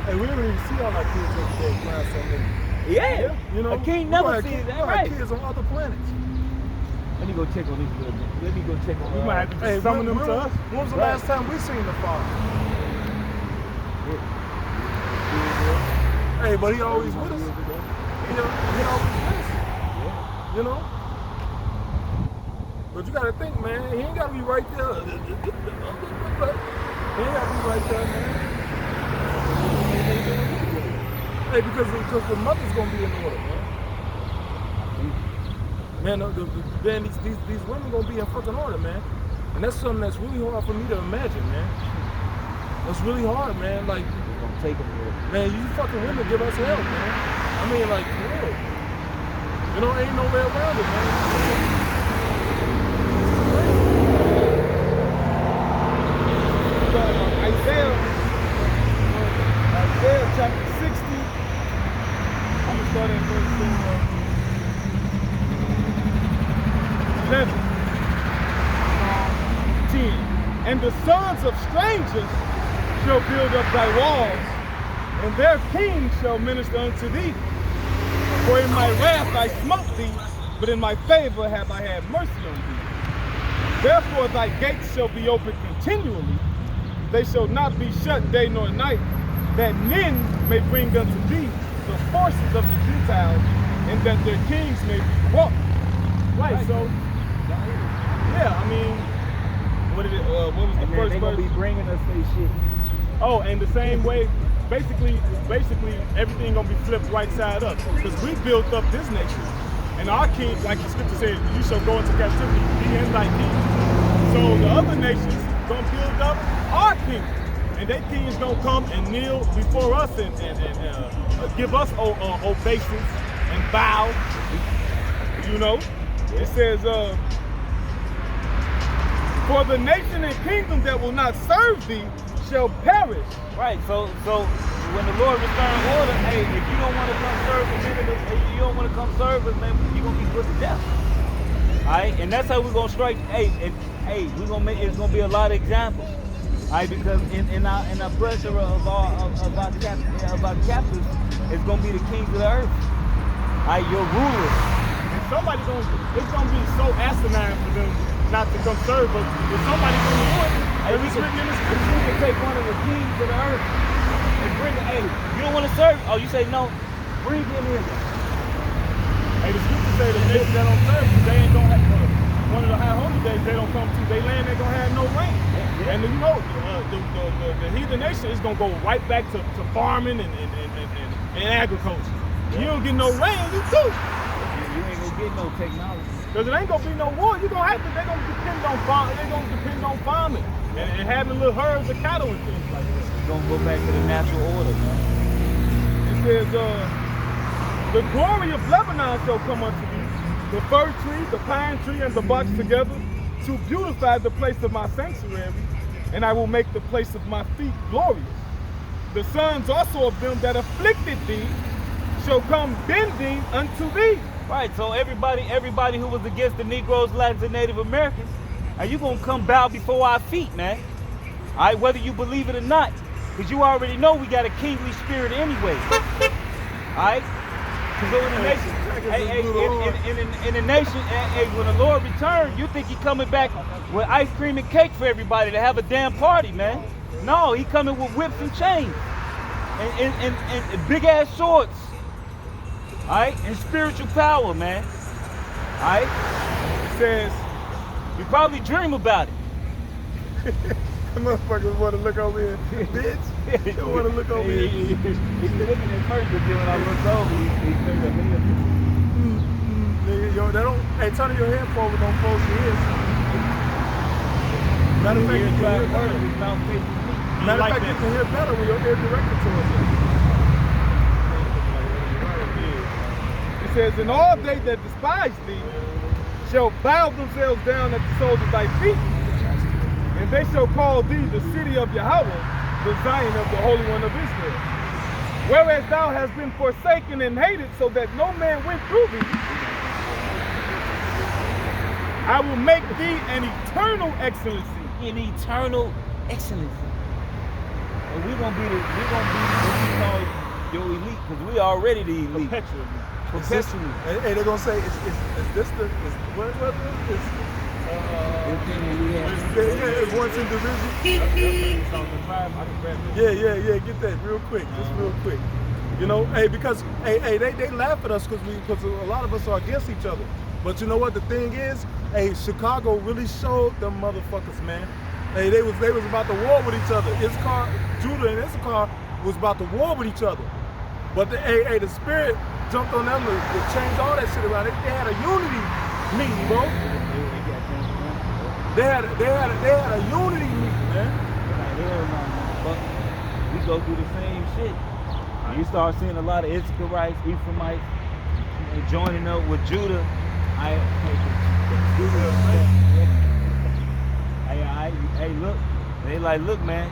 Hey, we don't even see all our kids every day flying so many. Yeah. You know, a king we never got sees kids, that, we got right? kids on other planets. Let me go check on this little bit. Let me go check on We might have to Hey, summon them to us. when was the Right. last time we seen the Father? Hey, but he always with us. He always with us. You know? But you gotta think, man, he ain't gotta be right there. He ain't gotta be right there, man. Hey, because the mother's gonna be in order, man. Man, man, these women gonna be in fucking order, man. And that's something that's really hard for me to imagine, man. That's really hard, man. Like, We're gonna take them here. man, you fucking women give us help, man. I mean, like, for real. You know, ain't no way around it, man. Isaiah chapter 60. I'm gonna start at verse 11. 10. And the sons of strangers shall build up thy walls, and their kings shall minister unto thee. For in my wrath I smote thee, but in my favor have I had mercy on thee. Therefore thy gates shall be open continually, they shall not be shut day nor night, that men may bring unto thee the forces of the Gentiles, and that their kings may be brought. Right, so, yeah, I mean, what was the first They're gonna verse? be bringing us their shit. Oh, and the same way, basically, everything gonna be flipped right side up. Because we built up this nation. And our king, like the scripture says, you shall go into captivity, he and thy king. So the other nations gonna build up our king. And they kings gonna come and kneel before us and give us obeisance and bow. You know? It says, for the nation and kingdom that will not serve thee shall perish. Right, so when the Lord returns order, hey, if you don't want to come serve us, if you don't want to come serve us, man, you're gonna be put to death. Alright, and that's how we're gonna strike. We're gonna make it's gonna be a lot of examples. Alright, because in our plethora of our captives, it's gonna be the kings of the earth. Alright, your rulers. And it's gonna be so asinine for them not to come serve us. If somebody's gonna do it, Hey, we can take one of the kings of the earth and bring it. Hey, you don't want to serve? Oh, you say no? Bring him in. hey, the scripture say the nation that don't serve you, they ain't gonna have one of the high holy days. They don't come to their land. They gonna have no rain. Yeah. And you know, the heathen nation is gonna go right back to farming and agriculture. Yeah. You don't get no rain, you too. You ain't gonna get no technology. Because it ain't gonna be no war. They're gonna depend on farming. They're gonna depend on farming and having little herds of cattle and things like that. It's gonna go back to the natural order, man. It says, the glory of Lebanon shall come unto thee, the fir tree, the pine tree, and the box together, to beautify the place of my sanctuary, and I will make the place of my feet glorious. The sons also of them that afflicted thee shall come bending unto thee. Right, so everybody who was against the Negroes, Latins, and Native Americans, are you gonna come bow before our feet, man? All right, whether you believe it or not, because you already know we got a kingly spirit anyway. All right, so in the nation, in the nation, when the Lord returns, you think he coming back with ice cream and cake for everybody to have a damn party, man? No, he coming with whips and chains. and big ass swords. Alright? And spiritual power, man. Alright? It says, You probably dream about it. the motherfuckers want to look over here. Bitch, they want to look over here. He's looking at first, but then when I look over, he turned up here. Nigga, yo, that don't. Hey, turn your head forward, don't close your ears. Matter of fact, you can hear better. Matter of fact, you can hear better when your ear directed towards it. It says, and all they that despise thee shall bow themselves down at the soles of thy feet, and they shall call thee the city of Yahweh, the Zion of the Holy One of Israel. Whereas thou hast been forsaken and hated, so that no man went through thee, I will make thee an eternal excellency. In eternal excellency. And we're gonna be what we call your elite, because we already the elite. Perpetually. Hey, they're gonna say, is this the what is it's once in division. Yeah, get that real quick, just real quick. You know, hey, because hey, they laugh at us because a lot of us are against each other. But you know what the thing is? Hey, Chicago really showed them motherfuckers, man. Hey, they was about to war with each other. Judah and Issachar was about to war with each other. But the spirit jumped on them to change all that shit around. They had a unity meeting, bro. They had a unity meeting, man. We go through the same shit. You start seeing a lot of Issacharites, Ephraimites joining up with Judah. Hey, look. They like, look, man.